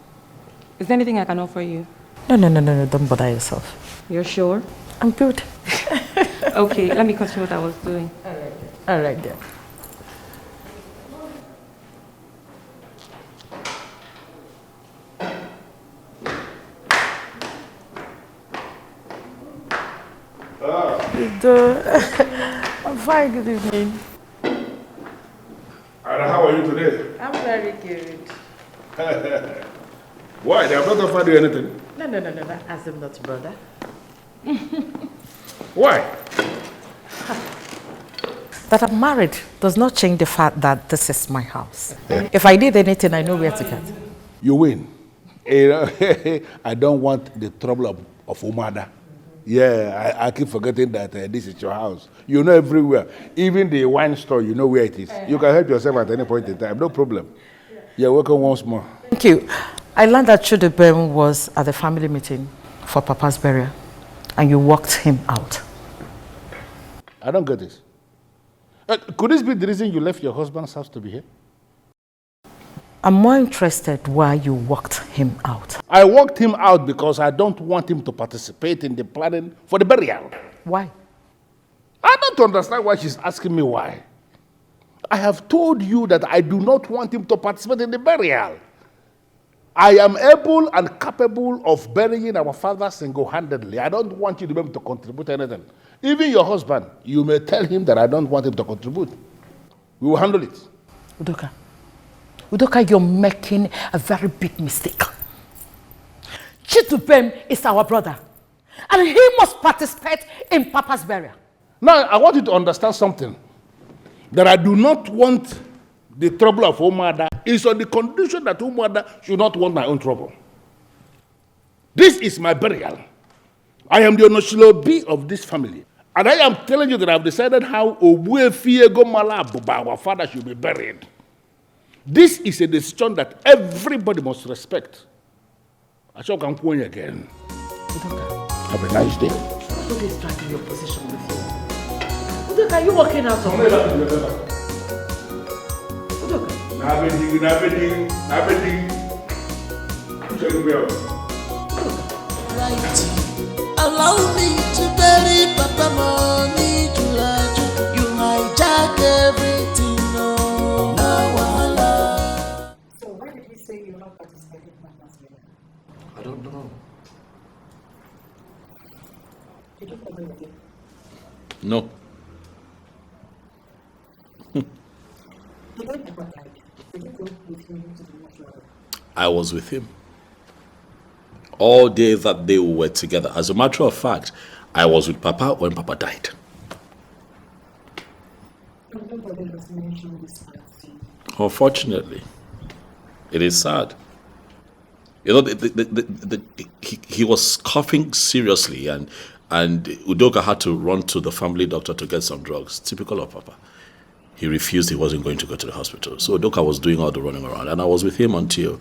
Is there anything I can offer you? No, don't bother yourself. You're sure? I'm good. Okay, let me continue what I was doing. All right then. I'm fine, good evening. And how are you today? I'm very good. Why? They have not offered you anything? No, as I'm not brother. Why? That I'm married does not change the fact that this is my house. If I did anything, I know where to get. You win. You know, I don't want the trouble of Umada. Yeah, I keep forgetting that this is your house. You know everywhere. Even the wine store, you know where it is. You can help yourself at any point in time. No problem. You're welcome once more. Thank you. I learned that Chudubem was at the family meeting for Papa's burial, and you walked him out. I don't get this. Could this be the reason you left your husband's house to be here? I'm more interested why you walked him out. I walked him out because I don't want him to participate in the planning for the burial. Why? I don't understand why she's asking me why. I have told you that I do not want him to participate in the burial. I am able and capable of burying our father single-handedly. I don't want you to be able to contribute anything. Even your husband, you may tell him that I don't want him to contribute. We will handle it. Udoka, you're making a very big mistake. Chidubem is our brother, and he must participate in Papa's burial. Now, I want you to understand something. That I do not want the trouble of Umada is on the condition that Umada should not want my own trouble. This is my burial. I am the Onoshilobi of this family. And I am telling you that I've decided how Obuefiego Malabuba, our father, should be buried. This is a decision that everybody must respect. I shall come again. Have a nice day. Who is dragging your position with you? Udoka, are you walking out of Right. Allow me to bury Papa money to Laju. You hijack everything, no wahala. So why did he say you're not participating in Papa's burial? I don't know. Did you agree with him? No. The day Papa died, did you go with him to the mortuary? I was with him. All day that they were together. As a matter of fact, I was with Papa when Papa died. Nobody has mentioned this part. Unfortunately, it is sad. You know, he was coughing seriously, and Udoka had to run to the family doctor to get some drugs. Typical of Papa. He refused. He wasn't going to go to the hospital. So Udoka was doing all the running around, and I was with him until,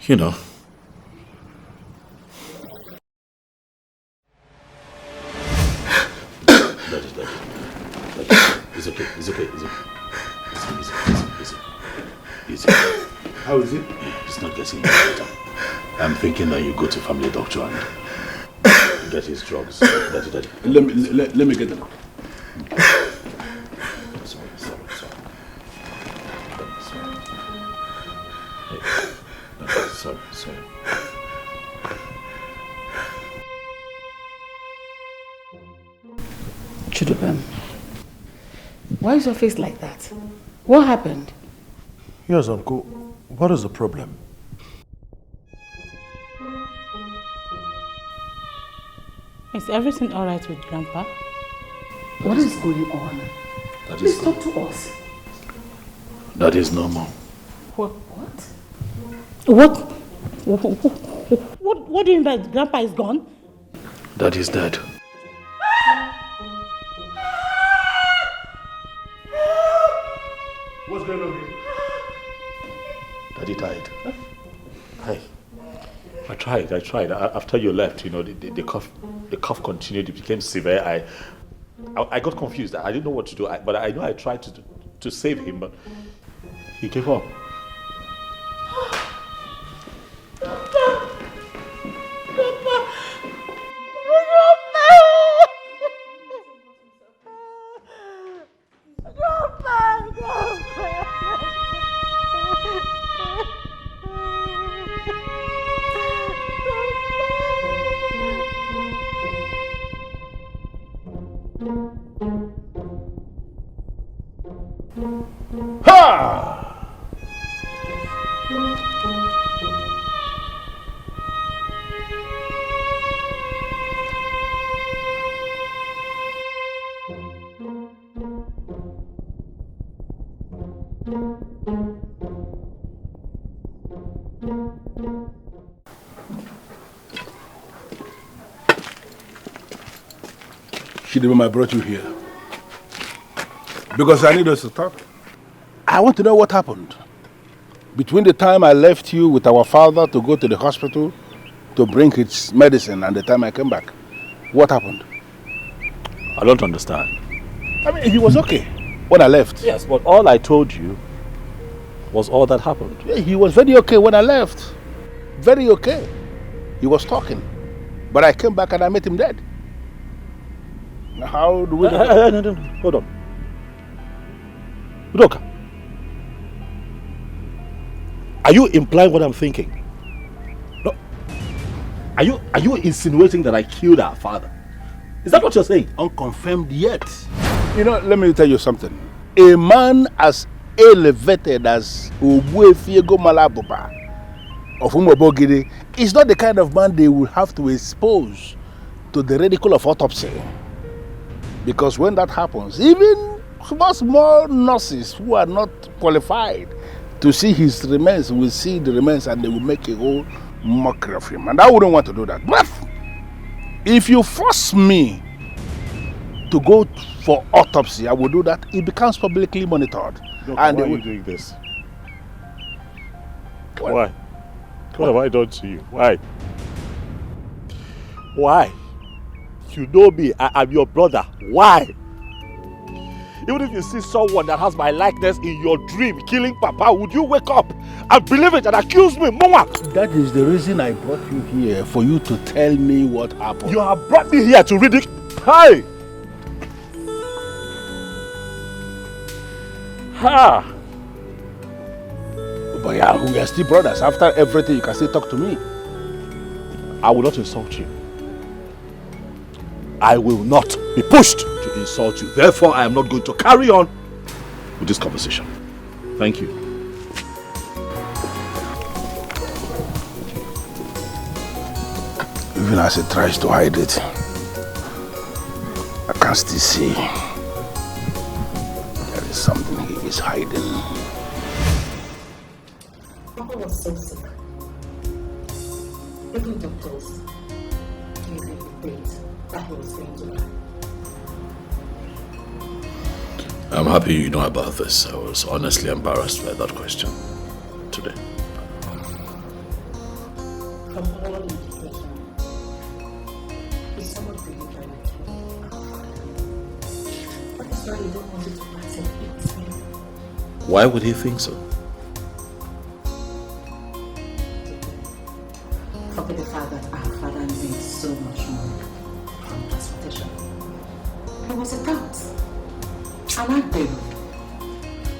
you know. It's okay. It's okay. It's okay. Easy. How is it? It's not getting better. I'm thinking that you go to family doctor and get his drugs. Daddy. Let me get them. Sorry. Sorry. Chidubem, why is your face like that? What happened? Yes, Uncle. What is the problem? Is everything all right with Grandpa? What is going on? Please talk to us. That is normal. What? What do you mean by Grandpa is gone? That is dead. What's going on here? Daddy died. Hi. I tried. After you left, you know, the cough continued. It became severe. I got confused. I didn't know what to do. But I know I tried to save him, but he gave up. Ha! Chidibem, I brought you here because I need us to talk. I want to know what happened between the time I left you with our father to go to the hospital to bring his medicine and the time I came back. What happened? I don't understand. I mean, he was okay when I left. Yes, but all I told you was all that happened. Yeah, he was very okay when I left. Very okay. He was talking. But I came back and I met him dead. How do we... No. Hold on. Udoka, are you implying what I'm thinking? No. Are you insinuating that I killed our father? Is that what you're saying? Unconfirmed yet. You know, let me tell you something. A man as elevated as Ogbuefiego Malabuba of Umobogiri is not the kind of man they will have to expose to the ridicule of autopsy. Because when that happens, even small nurses who are not qualified to see his remains will see the remains and they will make a whole mockery of him. And I wouldn't want to do that. But if you force me to go for autopsy, I will do that. It becomes publicly monitored. Look, and why are you doing this? Why? What have I done to you? Why? Why? You know me, I'm your brother. Why? Even if you see someone that has my likeness in your dream killing Papa, would you wake up and believe it and accuse me, Mama? That is the reason I brought you here, for you to tell me what happened. You have brought me here to ridicule. Hi! Ha! But yeah, we are still brothers. After everything, you can still talk to me. I will not insult you. I will not be pushed to insult you. Therefore, I am not going to carry on with this conversation. Thank you. Even as he tries to hide it, I can still see there is something he is hiding. Papa was so sick. Even doctors gave him the date that he was going to die. I'm happy you know about this. I was honestly embarrassed by that question today. From all indication, he's somewhat believer like you. That is why you don't want it to matter with him. Why would he think so? Forget the fact that our father made so much money from transportation. He was a count. And I did.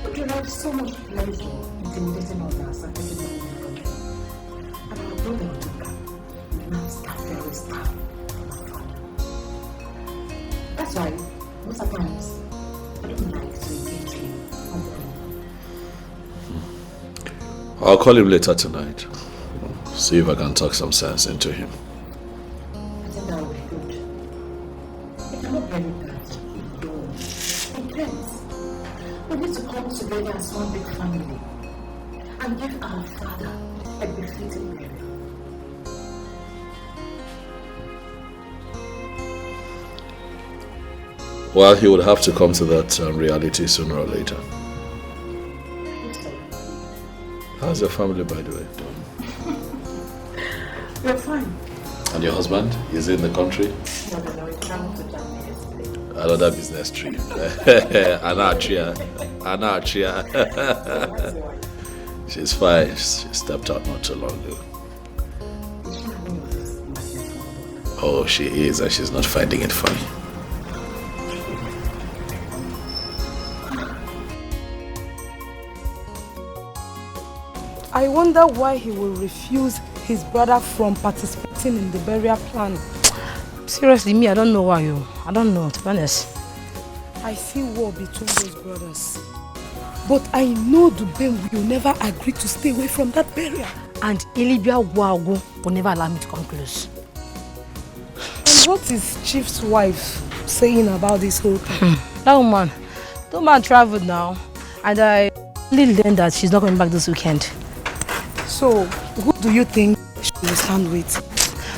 We derived so much pleasure intimidating others and taking money in the country. And our brother Otuka loves that very stuff from our father. That's why most of the times I don't like to engage him on the phone. I'll call him later tonight. See if I can talk some sense into him. I think that would be good. If you're not very bad, we need to come together as one big family and give our father a befitting burial. Well, he would have to come to that reality sooner or later. How's your family, by the way, doing? We're fine. And your husband? Is he in the country? No, he traveled to Germany yesterday. Another business trip. Anarchia. She's fine. She stepped out not too long ago. Oh, she is, and she's not finding it funny. I wonder why he will refuse his brother from participating in the burial plan. Seriously, me, I don't know why. I don't know, to be honest. I see war between those brothers. But I know Dubem will never agree to stay away from that burial. And Ilibia Wago will never allow me to come close. And what is Chief's wife saying about this whole thing? That woman traveled now. And I really learned that she's not coming back this weekend. So, who do you think she will stand with?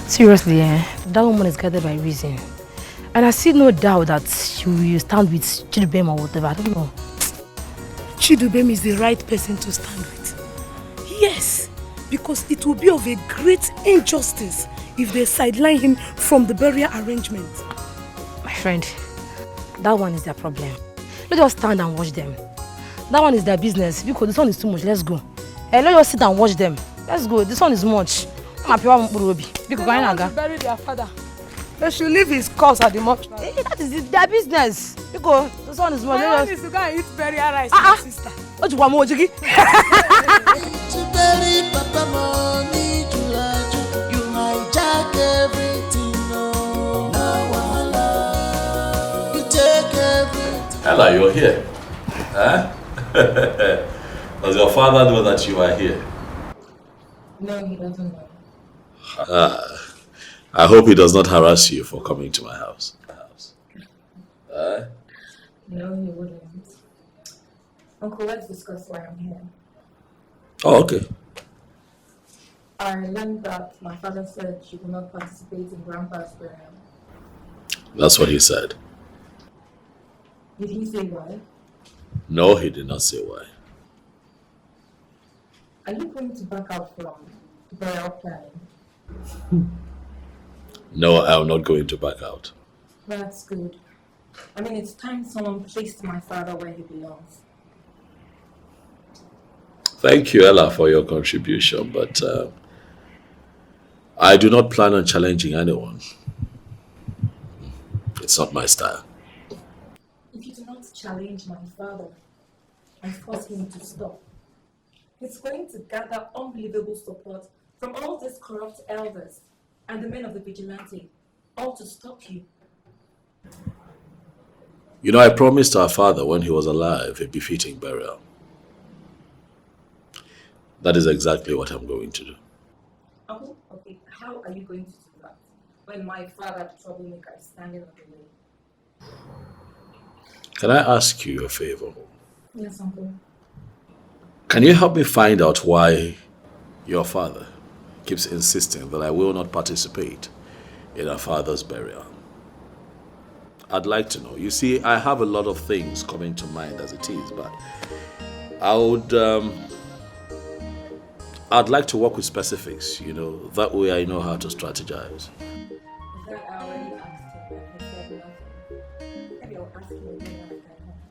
Seriously, that woman is guided by reason. And I see no doubt that she will stand with Chidubem or whatever. I don't know. Chidubem is the right person to stand with. Yes, because it will be of a great injustice if they sideline him from the burial arrangement. My friend, that one is their problem. Let us stand and watch them. That one is their business. Because this one is too much. Let's go. Let us sit and watch them. Let's go. This one is much. They want to bury their father. They should leave his corpse at the mortuary. That is their business. Because this one is much. My one is to go and eat burial rice with my sister. To bury Papa money, you hijack everything. No wahala. You take everything. Ella, you're here. Huh? Does your father know that you are here? No, he doesn't know. I hope he does not harass you for coming to my house. No, he wouldn't. Uncle, let's discuss why I'm here. Oh, okay. I learned that my father said she will not participate in Grandpa's burial. That's what he said. Did he say why? No, he did not say why. Are you going to back out from the burial planning? No, I am not going to back out. That's good. I mean, it's time someone placed my father where he belongs. Thank you, Ella, for your contribution, but I do not plan on challenging anyone. It's not my style. If you do not challenge my father and force him to stop, he's going to gather unbelievable support from all these corrupt elders and the men of the vigilante, all to stop you. You know, I promised our father when he was alive a befitting burial. That is exactly what I'm going to do. Okay, how are you going to do that when my father, the troublemaker, is standing on the way? Can I ask you a favor? Yes, Uncle. Can you help me find out why your father keeps insisting that I will not participate in our father's burial? I'd like to know. You see, I have a lot of things coming to mind as it is, but I'd like to work with specifics, you know, that way I know how to strategize.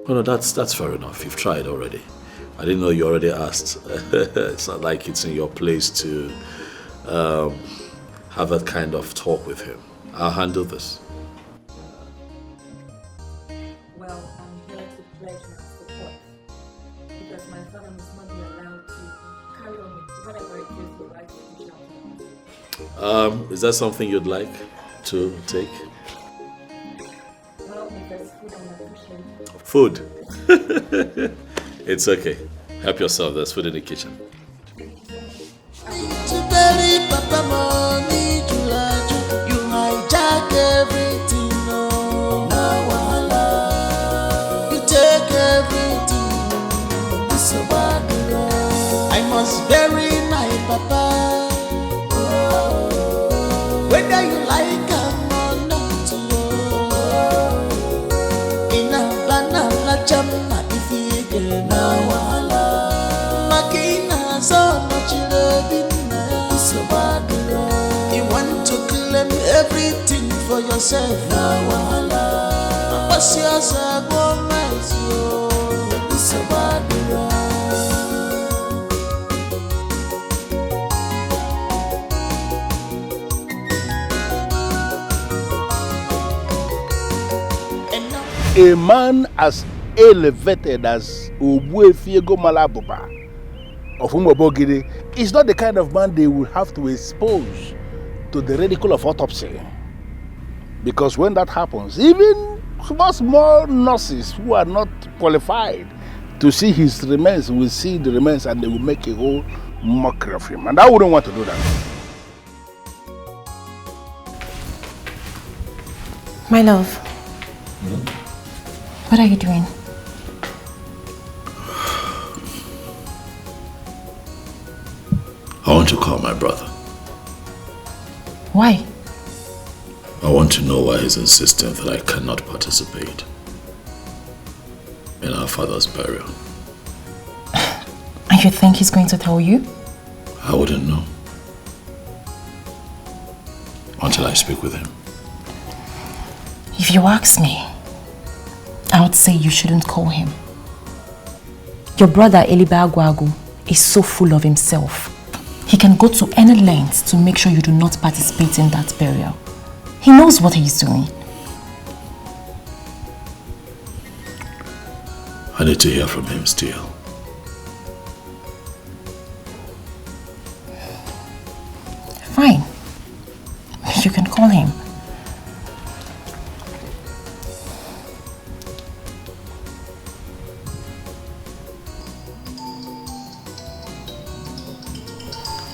Oh no, that's fair enough. You've tried already. I didn't know you already asked. It's not like it's in your place to have that kind of talk with him. I'll handle this. Well, I'm here to pledge my support because my father must not be allowed to carry on with whatever it is he likes to do. Is that something you'd like to take? Well, if there's food on the kitchen. Food? It's okay. Help yourself. There's food in the kitchen. To bury Papa money, you hijack everything. No wahala. You take everything. It's so bad. I must bury my papa. Whether you like him or not. In a banana jam, if you get no wahala. Makina so much loving. So bad. You want to claim everything for yourself. No wahala. What's yours? It's so bad. A man as elevated as Ogbuefiego Malabuba of Umobogiri is not the kind of man they will have to expose to the ridicule of autopsy. Because when that happens, even small nurses who are not qualified to see his remains will see the remains and they will make a whole mockery of him. And I wouldn't want to do that. My love, what are you doing? I want to call my brother. Why? I want to know why he's insisting that I cannot participate in our father's burial. And you think he's going to tell you? I wouldn't know until I speak with him. If you ask me, I would say you shouldn't call him. Your brother Eliba Agwagu is so full of himself. He can go to any length to make sure you do not participate in that burial. He knows what he's doing. I need to hear from him still. Fine. You can call him.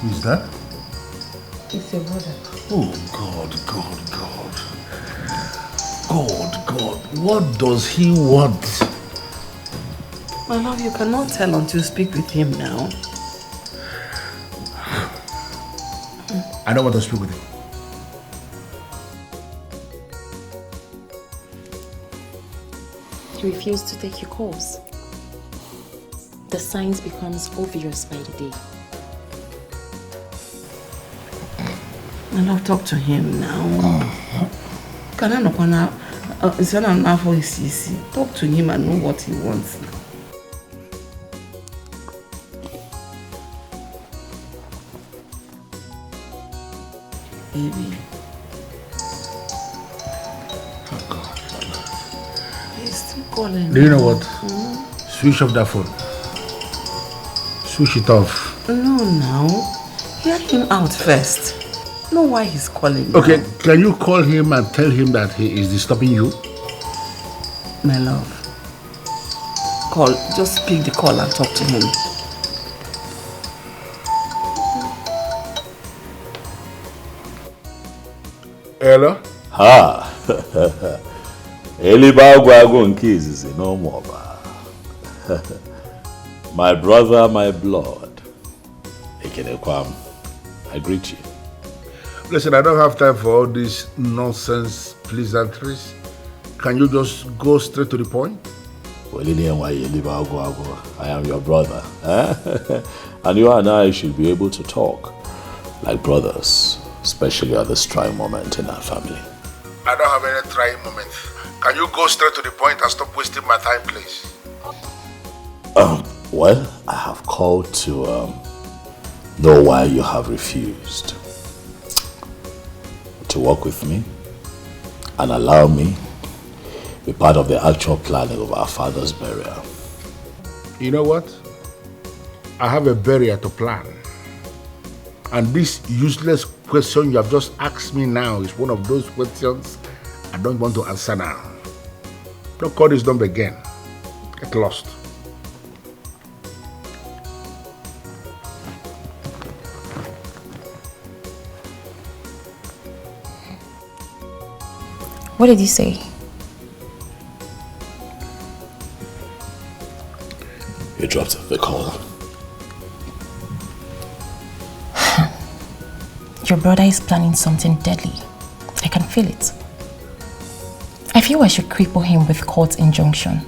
Who's that? It's your brother. Oh, God. What does he want? My love, you cannot tell until you speak with him now. I don't want to speak with him. He refused to take your calls. The signs becomes obvious by the day. My love, talk to him now. Can I not now? It's not enough for his easy. Talk to him and know what he wants now. Baby. Oh God. He's still calling. Do you know what? Switch off that phone. Switch it off. No, now. Hear him out first. Know why he's calling. Okay, now. can you call him and tell him that he is disturbing you? My love. Call. Just pick the call and talk to him. Hello? Ha! Elibagwago nke izizi no more. My brother, my blood. Ekenekwam, I greet you. Listen, I don't have time for all these nonsense pleasantries. Can you just go straight to the point? Well, I am your brother. And you and I should be able to talk like brothers, especially at this trying moment in our family. I don't have any trying moment. Can you go straight to the point and stop wasting my time, please? Well, I have called to know why you have refused to work with me and allow me be part of the actual planning of our father's burial. You know what? I have a burial to plan. And this useless question you have just asked me now is one of those questions I don't want to answer now. Don't call this number again. Get lost. What did you say? You dropped the call. Your brother is planning something deadly. I can feel it. I feel I should cripple him with court injunction.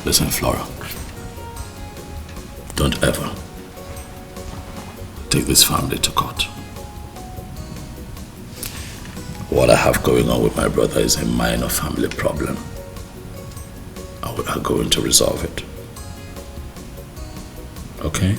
Listen, Flora. Don't ever take this family to court. What I have going on with my brother is a minor family problem. And we are going to resolve it. Okay?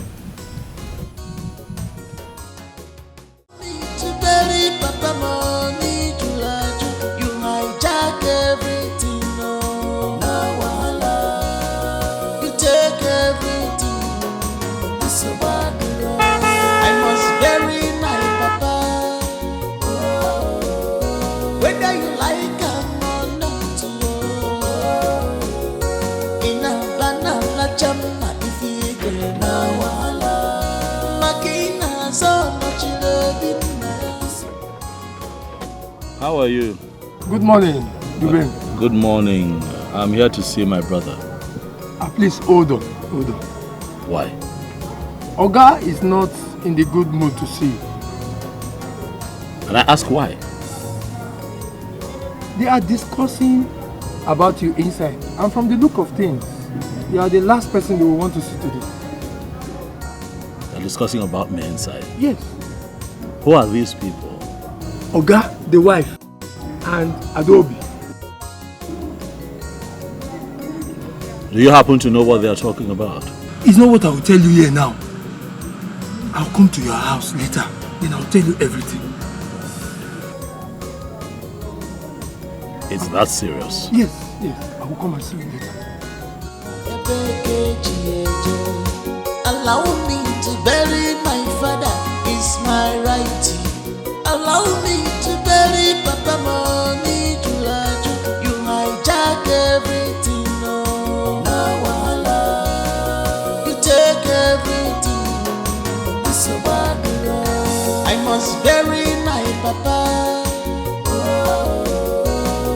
How are you? Good morning, Dubem. Good morning. I'm here to see my brother. Please hold on. Why? Oga is not in the good mood to see you. And I ask why? They are discussing about you inside, and from the look of things, you are the last person they will want to see today. They're discussing about me inside. Yes. Who are these people? Oga, the wife, and Adobe. Do you happen to know what they are talking about? It's not what I will tell you here now. I'll come to your house later, then I'll tell you everything. It's that serious? Yes. I will come and see you later. Allow me to bury my father, it's my right. Allow me to bury Papa Money Julaju. You hijack everything, no wahala. You take everything, it's a bad road. I must bury my papa.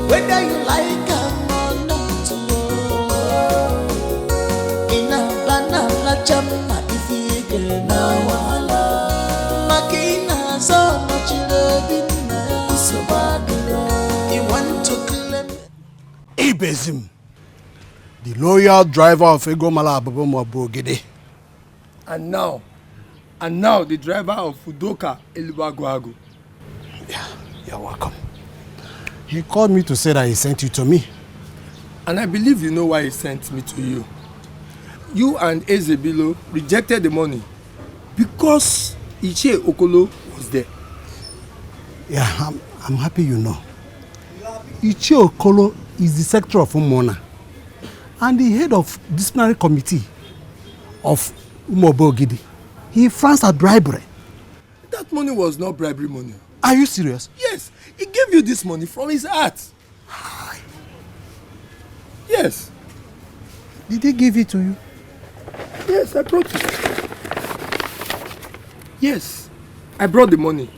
Whether you like or not, in a banana chama if you get no wahala. Makina so much loving, so bad. You want to claim Ibezim, the loyal driver of Egomala Abobomo Bogede. And now the driver of Udoka Elubagwago. Yeah, you're welcome. He called me to say that he sent you to me. And I believe you know why he sent me to you. You and Ezebilo rejected the money because Iche Okolo was there. Yeah, I'm happy you know. Iche Okolo is the secretary of Umona and the head of disciplinary committee of Umobogidi. He frowns at bribery. That money was not bribery money. Are you serious? Yes, he gave you this money from his heart. Yes. Did he give it to you? Yes, I brought it. Yes, I brought the money.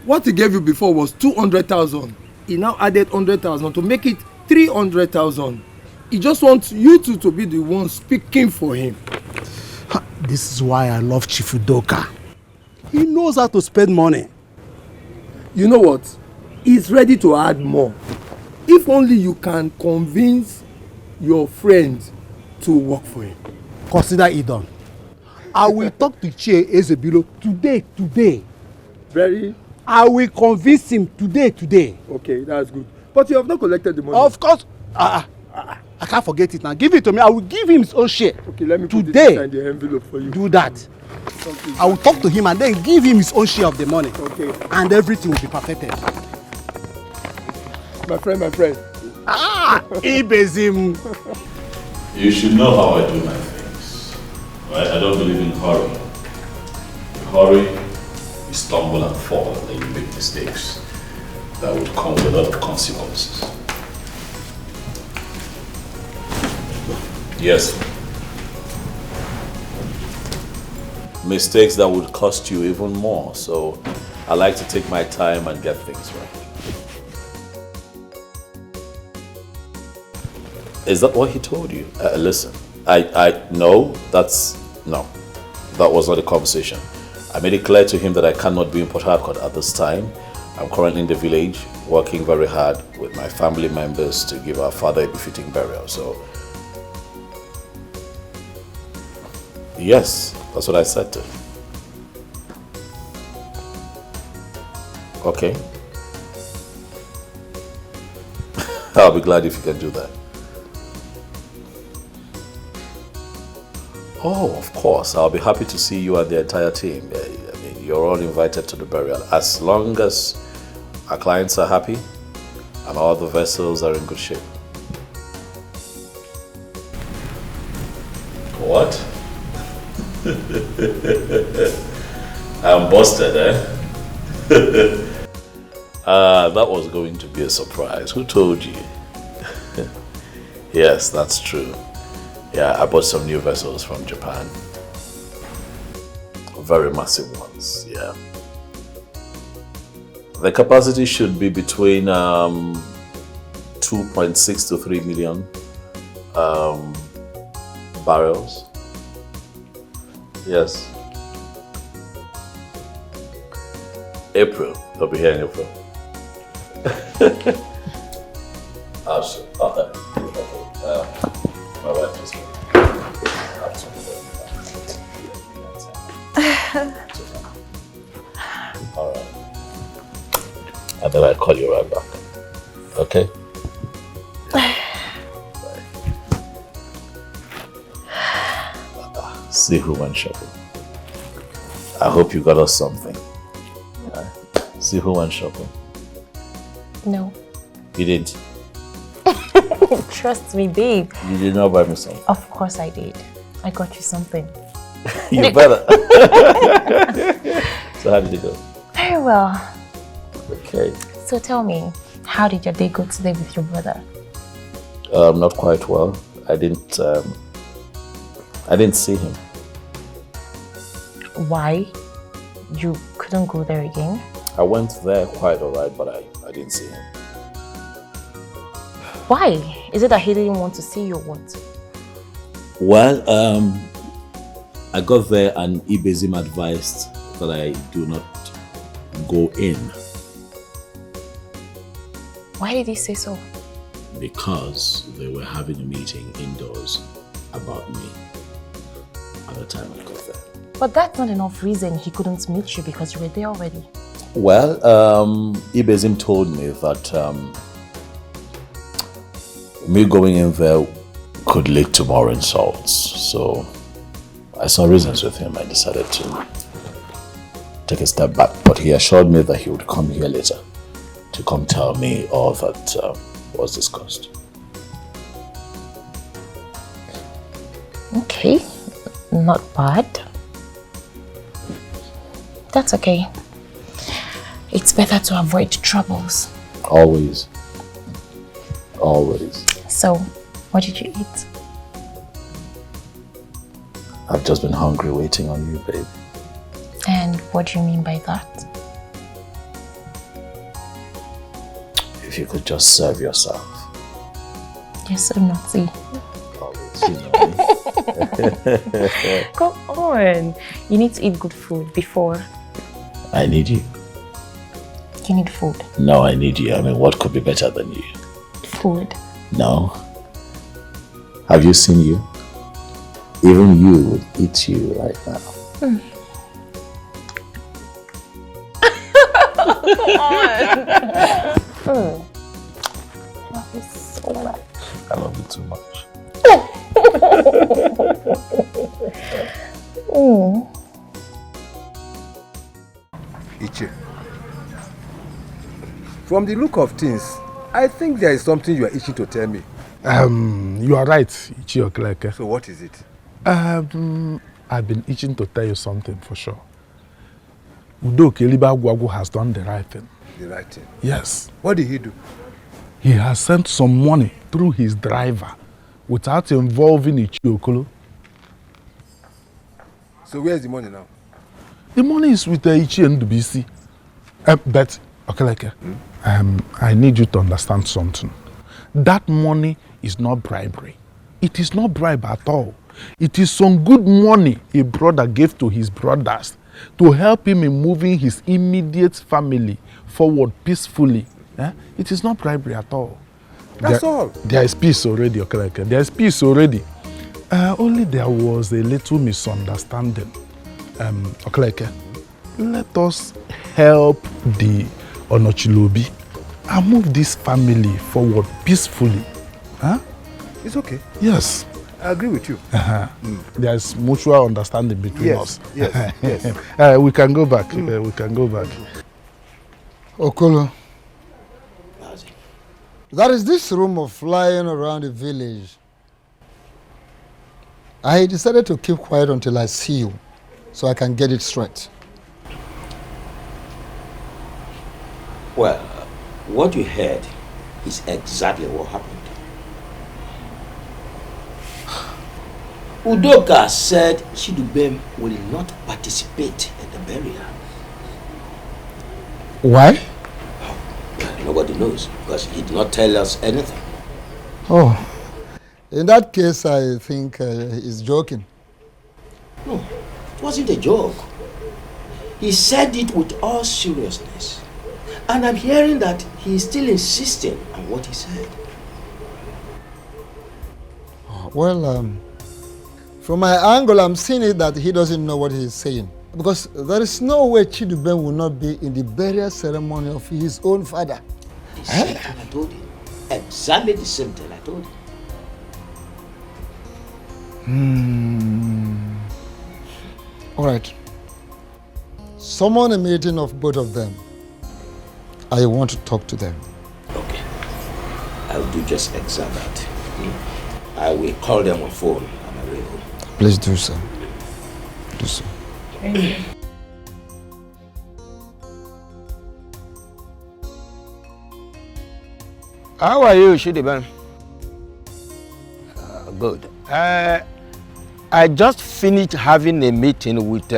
What he gave you before was 200,000. He now added 100,000 to make it 300,000. He just wants you two to be the one speaking for him. This is why I love Chief Udoka. He knows how to spend money. You know what? He's ready to add more. If only you can convince your friend to work for him. Consider it done. I will talk to Chie Ezebilo today. I will convince him today. Okay, that's good. But you have not collected the money. Of course. I can't forget it now. Give it to me. I will give him his own share. Okay, let me put today. It inside the envelope for you. Do that. Okay. I will talk to him and then give him his own share of the money. Okay. And everything will be perfected. My friend. Ibezim. You should know how I do my things. Right? I don't believe in hurry. In hurry, you stumble and fall and then you make mistakes that would come with a lot of consequences. Yes. Mistakes that would cost you even more. So I like to take my time and get things right. Is that what he told you? Listen, no, that was not the conversation. I made it clear to him that I cannot be in Port Harcourt at this time. I'm currently in the village, working very hard with my family members to give our father a befitting burial. So, yes, that's what I said to him. Okay. I'll be glad if you can do that. Oh, of course. I'll be happy to see you and the entire team. I mean, you're all invited to the burial. As long as our clients are happy and all the vessels are in good shape. What? I'm busted, eh? That was going to be a surprise. Who told you? Yes, that's true. Yeah, I bought some new vessels from Japan. Very massive ones, yeah. The capacity should be between 2.6 to 3 million barrels. Yes. April. They'll be here in April. Absolutely. Okay. My wife just all right. And then I'll call you right back. Okay? See who went shopping. I hope you got us something. See who went shopping. No. You didn't? Trust me, babe. You did not buy me something. Of course I did. I got you something. You better. So how did it go? Very well. Okay. So tell me, how did your day go today with your brother? Not quite well. I didn't see him. Why? You couldn't go there again? I went there quite alright, but I didn't see him. Why? Is it that he didn't want to see you or what? Well, I got there and Ibezim advised that I do not go in. Why did he say so? Because they were having a meeting indoors about me at the time I got there. But that's not enough reason he couldn't meet you because you were there already. Well, Ibezim told me that me going in there could lead to more insults. So I saw reasons with him. I decided to take a step back. But he assured me that he would come here later to come tell me all that was discussed. Okay, not bad. That's okay. It's better to avoid troubles. Always. Always. So, what did you eat? I've just been hungry waiting on you, babe. And what do you mean by that? If you could just serve yourself. You're so naughty. Always, you know me. Come on. You need to eat good food before. I need you. You need food. No, I need you. I mean, what could be better than you? Food. No. Have you seen you? Even you would eat you right now. Mm. Mm. I love you so much. I love you too much. Mm. Ichi, from the look of things, I think there is something you are itching to tell me. You are right, Ichi Okeleke. So what is it? I've been itching to tell you something for sure. Udo Kelibagwagu has done the right thing. The right thing? Yes. What did he do? He has sent some money through his driver without involving Ichi Okolo. So where is the money now? The money is with Ichi and BC. But, Okeleke, I need you to understand something. That money is not bribery. It is not bribe at all. It is some good money a brother gave to his brothers to help him in moving his immediate family forward peacefully. It is not bribery at all. That's all. There is peace already, Okeleke. There is peace already. Only there was a little misunderstanding. Okeleke, let us help the Onochilobi and move this family forward peacefully. Huh? It's okay. Yes. I agree with you. There is mutual understanding between us. Yes, yes. We can go back. We can go back. Okolo, there is this rumor flying around the village. I decided to keep quiet until I see you, so I can get it straight. Well, what you heard is exactly what happened. Udoka said Chidubem will not participate in the burial. Why? Nobody knows because he did not tell us anything. Oh, in that case, I think he's joking. No, it wasn't a joke. He said it with all seriousness. And I'm hearing that he is still insisting on what he said. Well, from my angle, I'm seeing it that he doesn't know what he's saying. Because there is no way Chidubem will not be in the burial ceremony of his own father. The same thing I told him. Exactly the same thing I told him. All right. Summon a meeting of both of them. I want to talk to them. Okay. I'll do just exactly that. I will call them on phone on my way home. Please do so. Do so. How are you, Shidiban? Good. I just finished having a meeting with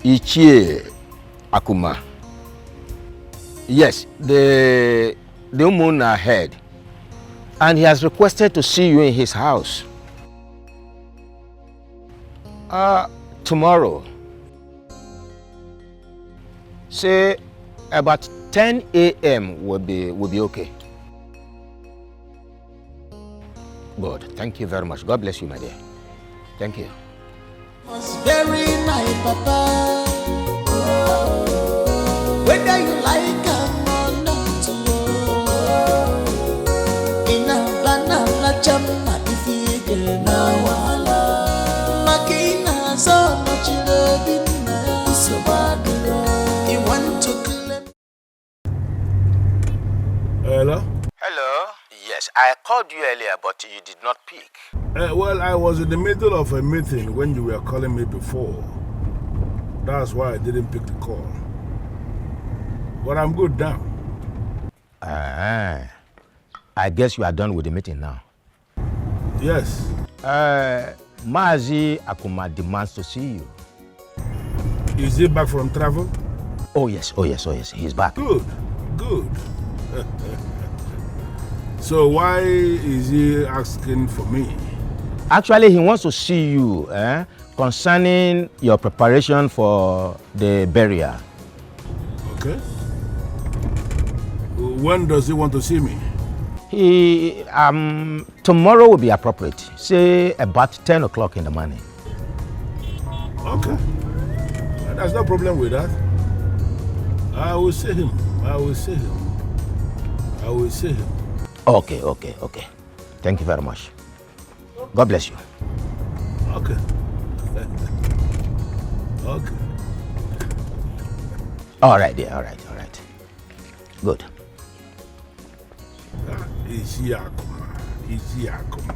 Ichie Akuma. Yes, the moon ahead. And he has requested to see you in his house. Tomorrow. Say about 10 a.m. will be okay. Good. Thank you very much. God bless you, my dear. Thank you. Was bury my papa. Whether you like him or not. In a banana chama if you get now. Makina so much love in so bad. You want to claim. Hello? Hello? Yes, I called you earlier, but you did not pick. Well, I was in the middle of a meeting when you were calling me before. That's why I didn't pick the call. But I'm good now. I guess you are done with the meeting now. Yes. Mazi Akuma demands to see you. Is he back from travel? Oh yes, he's back. Good. So why is he asking for me? Actually, he wants to see you concerning your preparation for the burial. Okay. When does he want to see me? Tomorrow will be appropriate. Say about 10 o'clock in the morning. Okay. There's no problem with that. I will see him. Okay. Thank you very much. God bless you. Okay. All right, dear. All right. Good. Easy Akuma.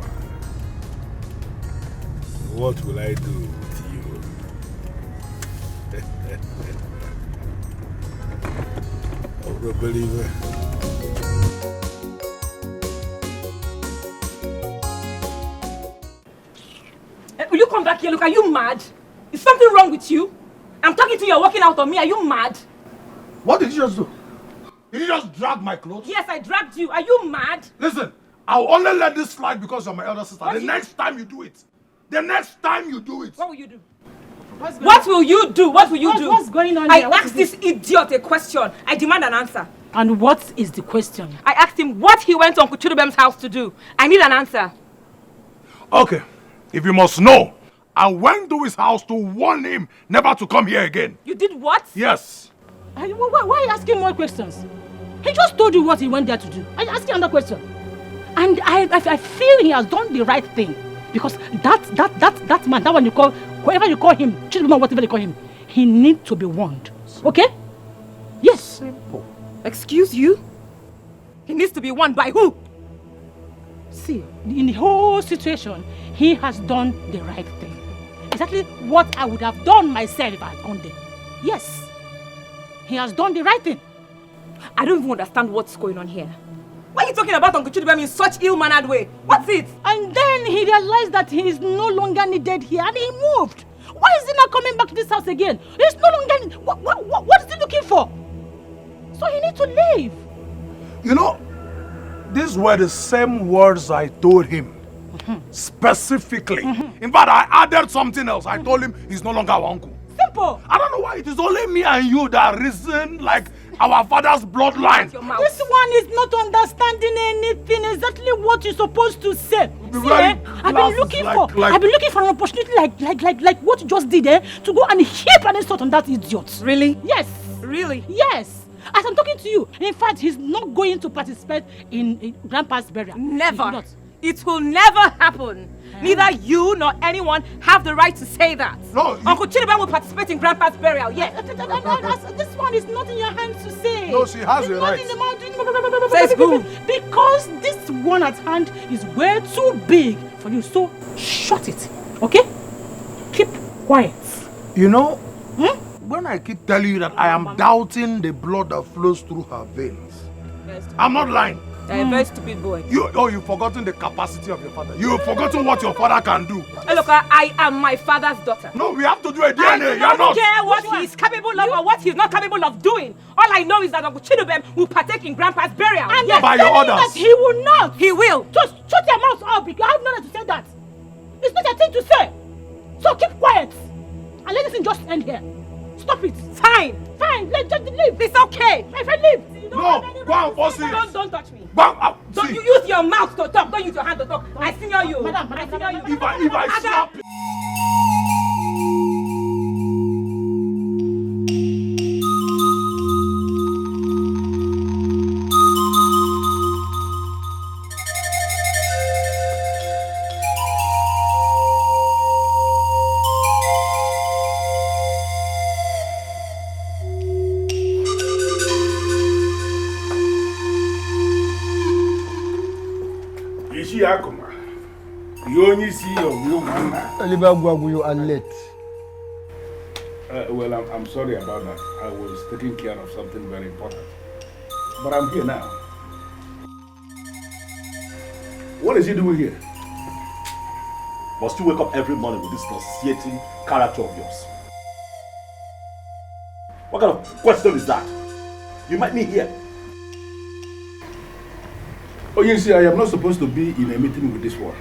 What will I do with you? Oh, the believer. Will you come back here? Look, are you mad? Is something wrong with you? I'm talking to you, you're walking out on me. Are you mad? What did you just do? Did you just drag my clothes? Yes, I dragged you. Are you mad? Listen, I'll only let this slide because you're my elder sister. The next time you do it. What will you do? What will you do? What's going on here? I asked this idiot a question. I demand an answer. And what is the question? I asked him what he went to Uncle Chidubem's house to do. I need an answer. Okay, if you must know, I went to his house to warn him never to come here again. You did what? Yes. Why are you asking more questions? He just told you what he went there to do. Are you asking another question? And I feel he has done the right thing. Because that man, that one you call, whoever you call him, Chidubem, whatever you call him, he needs to be warned. Okay? Yes. Simple. Excuse you? He needs to be warned by who? See, in the whole situation, he has done the right thing. Exactly what I would have done myself if I had gone there. Yes. He has done the right thing. I don't even understand what's going on here. Why are you talking about Uncle Chidubem in such ill-mannered way? What's it? And then he realized that he is no longer needed here and he moved. Why is he not coming back to this house again? He's no longer... What is he looking for? So he needs to leave. You know, these were the same words I told him. Specifically. In fact, I added something else. I told him he's no longer our uncle. Simple. I don't know why it is only me and you that reason like our father's bloodline. This one is not understanding anything. Exactly what you're supposed to say. See, I've been looking for an opportunity like what you just did, to go and heap an insult on that idiot. Really? Yes. Really? Yes. As I'm talking to you, in fact, he's not going to participate in Grandpa's burial. Never. It will never happen. Neither you nor anyone have the right to say that. No, Uncle Chidubem will participate in Grandpa's burial, yes. This one is not in your hands to say. No, she has the right. Says who? Because this one at hand is way too big for you. So shut it, okay? Keep quiet. You know, when I keep telling you that I am doubting the blood that flows through her veins, I'm not lying. You're a very stupid boy. You've forgotten the capacity of your father. You've forgotten what your father can do. Hey, look, I am my father's daughter. No, we have to do a DNA. I do not care what he's capable of or what he's not capable of doing. All I know is that Uncle Chidubem will partake in Grandpa's burial. And yes. by your orders. That he will not. He will. Just shut your mouth up because I have no right to say that. It's not a thing to say. So keep quiet. And let this thing just end here. Stop it. Fine. Let's just leave. It's okay. My friend, leave. No, go and force it. Don't touch me. Don't you use your mouth to talk. Don't use your hand to talk. I senior you. Madam, I senior you. If I slap you. You only see your blue man. You are late. Well, I'm sorry about that. I was taking care of something very important. But I'm here now. What is he doing here? Must you wake up every morning with this nauseating character of yours? What kind of question is that? You met me here. Oh, you see, I am not supposed to be in a meeting with this one.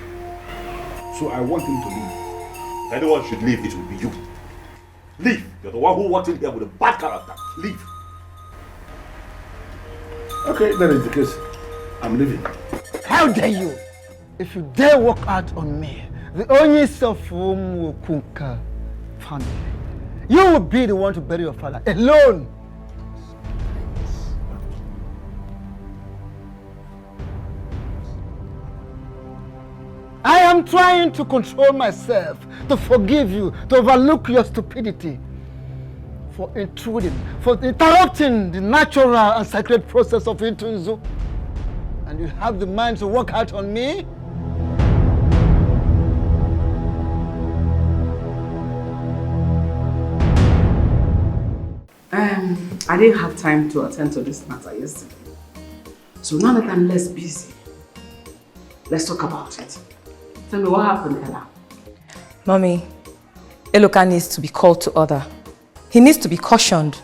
So I want him to leave. If anyone should leave, it will be you. Leave. You're the one who walked in here with a bad character. Leave. Okay, that is the case. I'm leaving. How dare you? If you dare walk out on me, the only self whom will conquer family. You will be the one to bury your father alone. I am trying to control myself, to forgive you, to overlook your stupidity, for intruding, for interrupting the natural and sacred process of Intunzu. And you have the mind to walk out on me? I didn't have time to attend to this matter yesterday. So now that I'm less busy, let's talk about it. Tell me what happened, Ella. Mommy, Eloka needs to be called to order. He needs to be cautioned.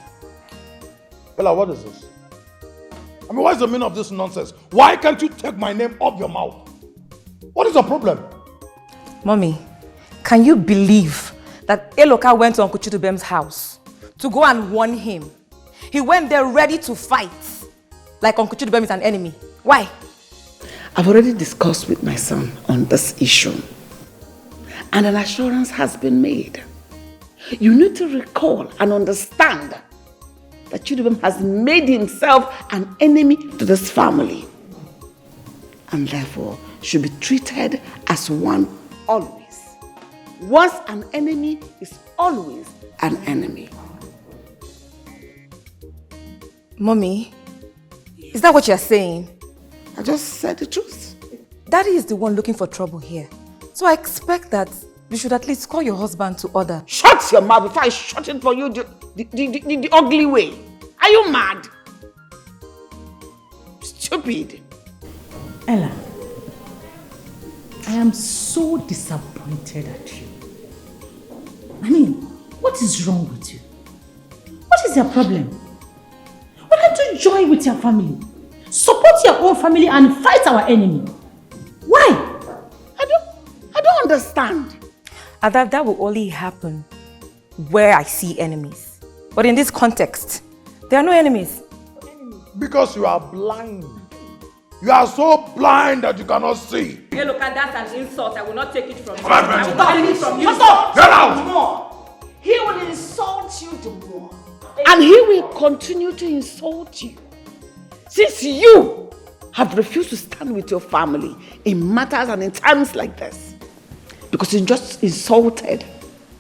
Ella, what is this? I mean, what is the meaning of this nonsense? Why can't you take my name off your mouth? What is the problem? Mommy, can you believe that Eloka went to Uncle Chidubem's house to go and warn him? He went there ready to fight, like Uncle Chidubem is an enemy. Why? I've already discussed with my son on this issue, and an assurance has been made. You need to recall and understand that Chidubem has made himself an enemy to this family, and therefore should be treated as one always. Once an enemy is always an enemy. Mommy, is that what you're saying? I just said the truth. Daddy is the one looking for trouble here. So I expect that you should at least call your husband to order. Shut your mouth before I shut it for you the ugly way. Are you mad? Stupid. Ella, I am so disappointed at you. I mean, what is wrong with you? What is your problem? Why can't you join with your family? Support your own family and fight our enemy. Why? I don't understand. That will only happen where I see enemies. But in this context, there are no enemies. Because you are blind. You are so blind that you cannot see. Hey, look, that's an insult. I will not take it from you. Come on, I will not take it from you. Shut up! Get out! More. He will insult you the more. And he will continue to insult you. Since you have refused to stand with your family in matters and in times like this. Because you just insulted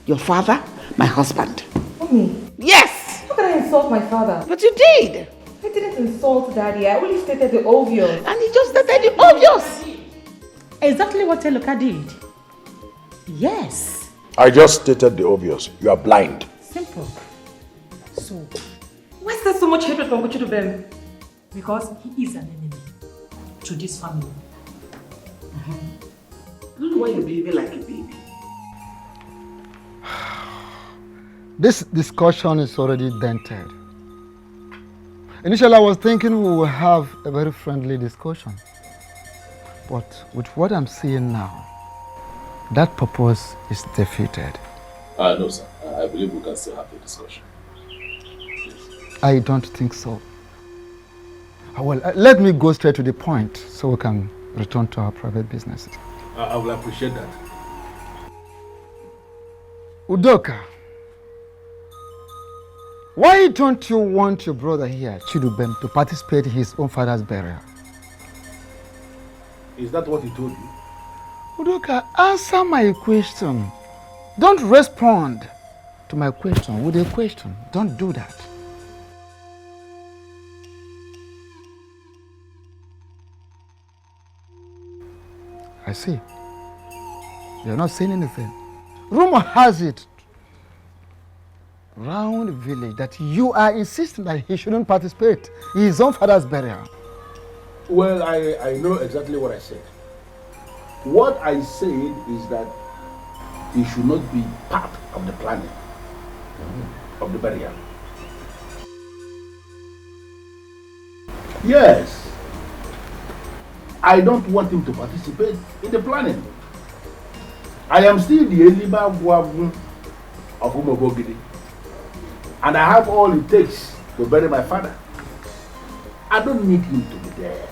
your father, my husband. Mommy. Yes! How can I insult my father? But you did. I didn't insult Daddy. I only stated the obvious. And he just stated the obvious. Exactly what Eloka did. Yes. I just stated the obvious. You are blind. Simple. So, why is there so much hatred from Chidubem? Because he is an enemy to this family. I don't know why you're behaving like a baby. This discussion is already dented. Initially, I was thinking we will have a very friendly discussion. But with what I'm seeing now, that purpose is defeated. No, sir. I believe we can still have the discussion. I don't think so. Well, let me go straight to the point so we can return to our private businesses. I will appreciate that. Udoka, why don't you want your brother here, Chidubem, to participate in his own father's burial? Is that what he told you? Udoka, answer my question. Don't respond to my question with a question. Don't do that. I see. You're not saying anything. Rumor has it round the village that you are insisting that he shouldn't participate in his own father's burial. Well, I know exactly what I said. What I said is that he should not be part of the planning of the burial. Yes. I don't want him to participate in the planning. I am still the Eliba Guavu of Umobogidi. And I have all it takes to bury my father. I don't need him to be there.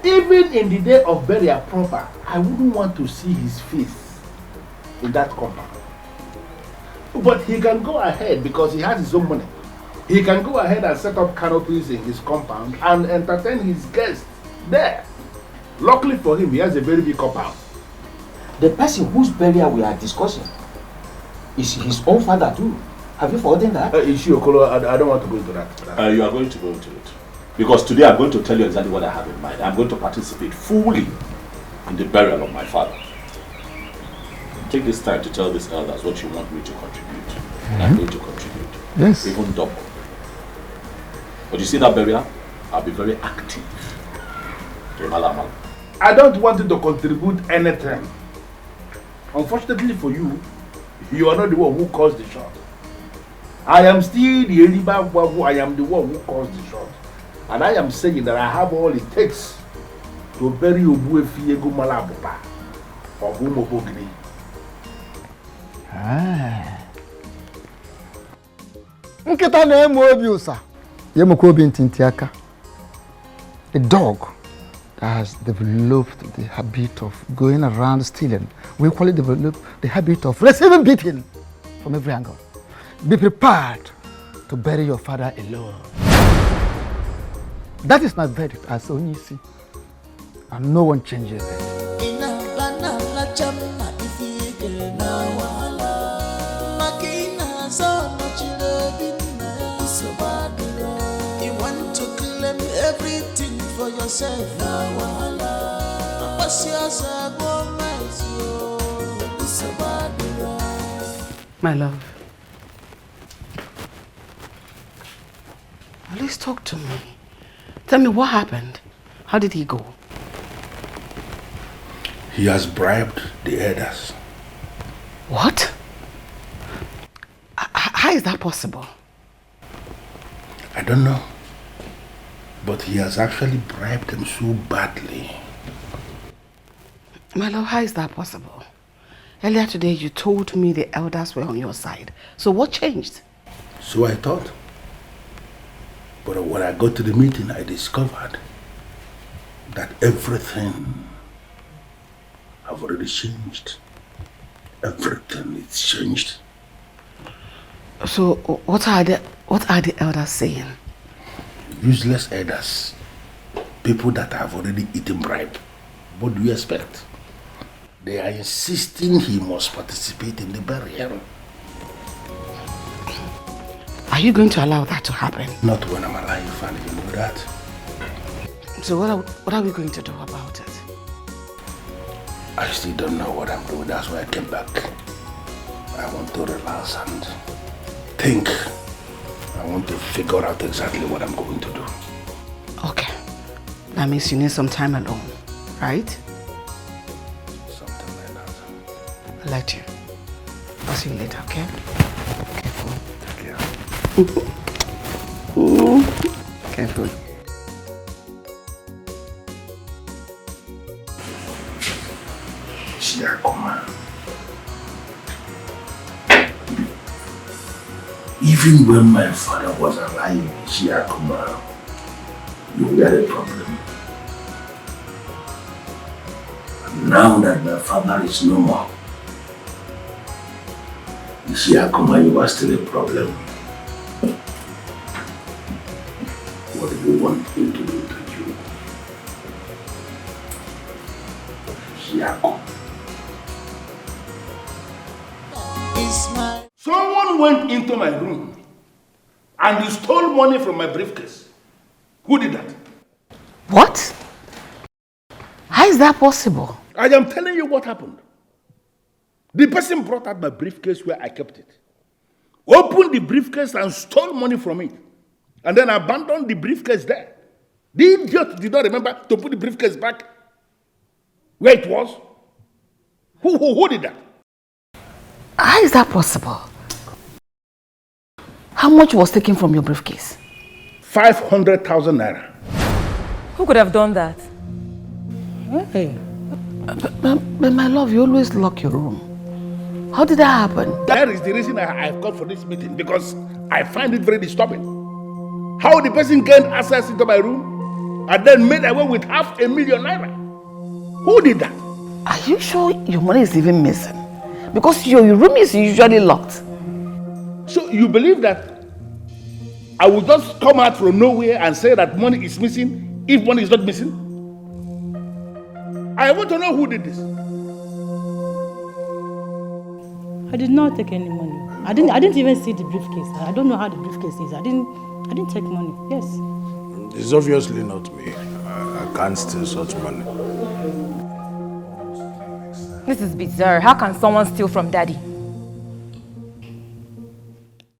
Even in the day of burial proper, I wouldn't want to see his face in that compound. But he can go ahead because he has his own money. He can go ahead and set up canopies in his compound and entertain his guests there. Luckily for him, he has a very big compound. The person whose burial we are discussing is his own father too. Have you forgotten that? Okolo, I don't want to go into that. You are going to go into it. Because today I'm going to tell you exactly what I have in mind. I'm going to participate fully in the burial of my father. Take this time to tell these elders what you want me to contribute. And I'm going to contribute. Yes. Even double. But you see that burial? I'll be very active. I don't want you to contribute anything. Unfortunately for you, you are not the one who caused the shot. I am still the Eliba Wabu. I am the one who caused the shot. And I am saying that I have all it takes to bury Obuefi Ego Malabupa of Umobogini. Nkita na emu obi usa. Yemoko obi ntintiaka. A dog that has developed the habit of going around stealing. We equally develop the habit of receiving beating from every angle. Be prepared to bury your father alone. That is my verdict as Onyisi. And no one changes it. You want to claim everything for yourself. My love, please talk to me. Tell me what happened. How did he go? He has bribed the elders. What? How is that possible? I don't know. But he has actually bribed them so badly. My love, how is that possible? Earlier today, you told me the elders were on your side. So what changed? So I thought. But when I got to the meeting, I discovered that everything have already changed. Everything is changed. So what are the elders saying? Useless elders. People that have already eaten bribe. What do you expect? They are insisting he must participate in the burial. Are you going to allow that to happen? Not when I'm alive, and you know that. So what are we going to do about it? I still don't know what I'm doing. That's why I came back. I want to relax and think. I want to figure out exactly what I'm going to do. Okay. That means you need some time alone, right? Something like that. I'll let you. I'll see you later, okay? Careful. Careful. Even when my father was alive, Shiakuma, you had a problem. And now that my father is no more, Shiakuma, you are still a problem. What do you want me to do to you? Shiakuma. Someone went into my room and he stole money from my briefcase. Who did that? What? How is that possible? I am telling you what happened. The person brought out my briefcase where I kept it, opened the briefcase and stole money from it, and then abandoned the briefcase there. The idiot did not remember to put the briefcase back where it was. Who did that? How is that possible? How much was taken from your briefcase? 500,000 naira. Who could have done that? Hey. But my love, you always lock your room. How did that happen? That is the reason I've come for this meeting, because I find it very disturbing. How the person gained access into my room and then made away with 500,000 naira. Who did that? Are you sure your money is even missing? Because your room is usually locked. So you believe that I will just come out from nowhere and say that money is missing if money is not missing? I want to know who did this. I did not take any money. I didn't even see the briefcase. I don't know how the briefcase is. I didn't take money. Yes. It's obviously not me. I can't steal such money. This is bizarre. How can someone steal from Daddy?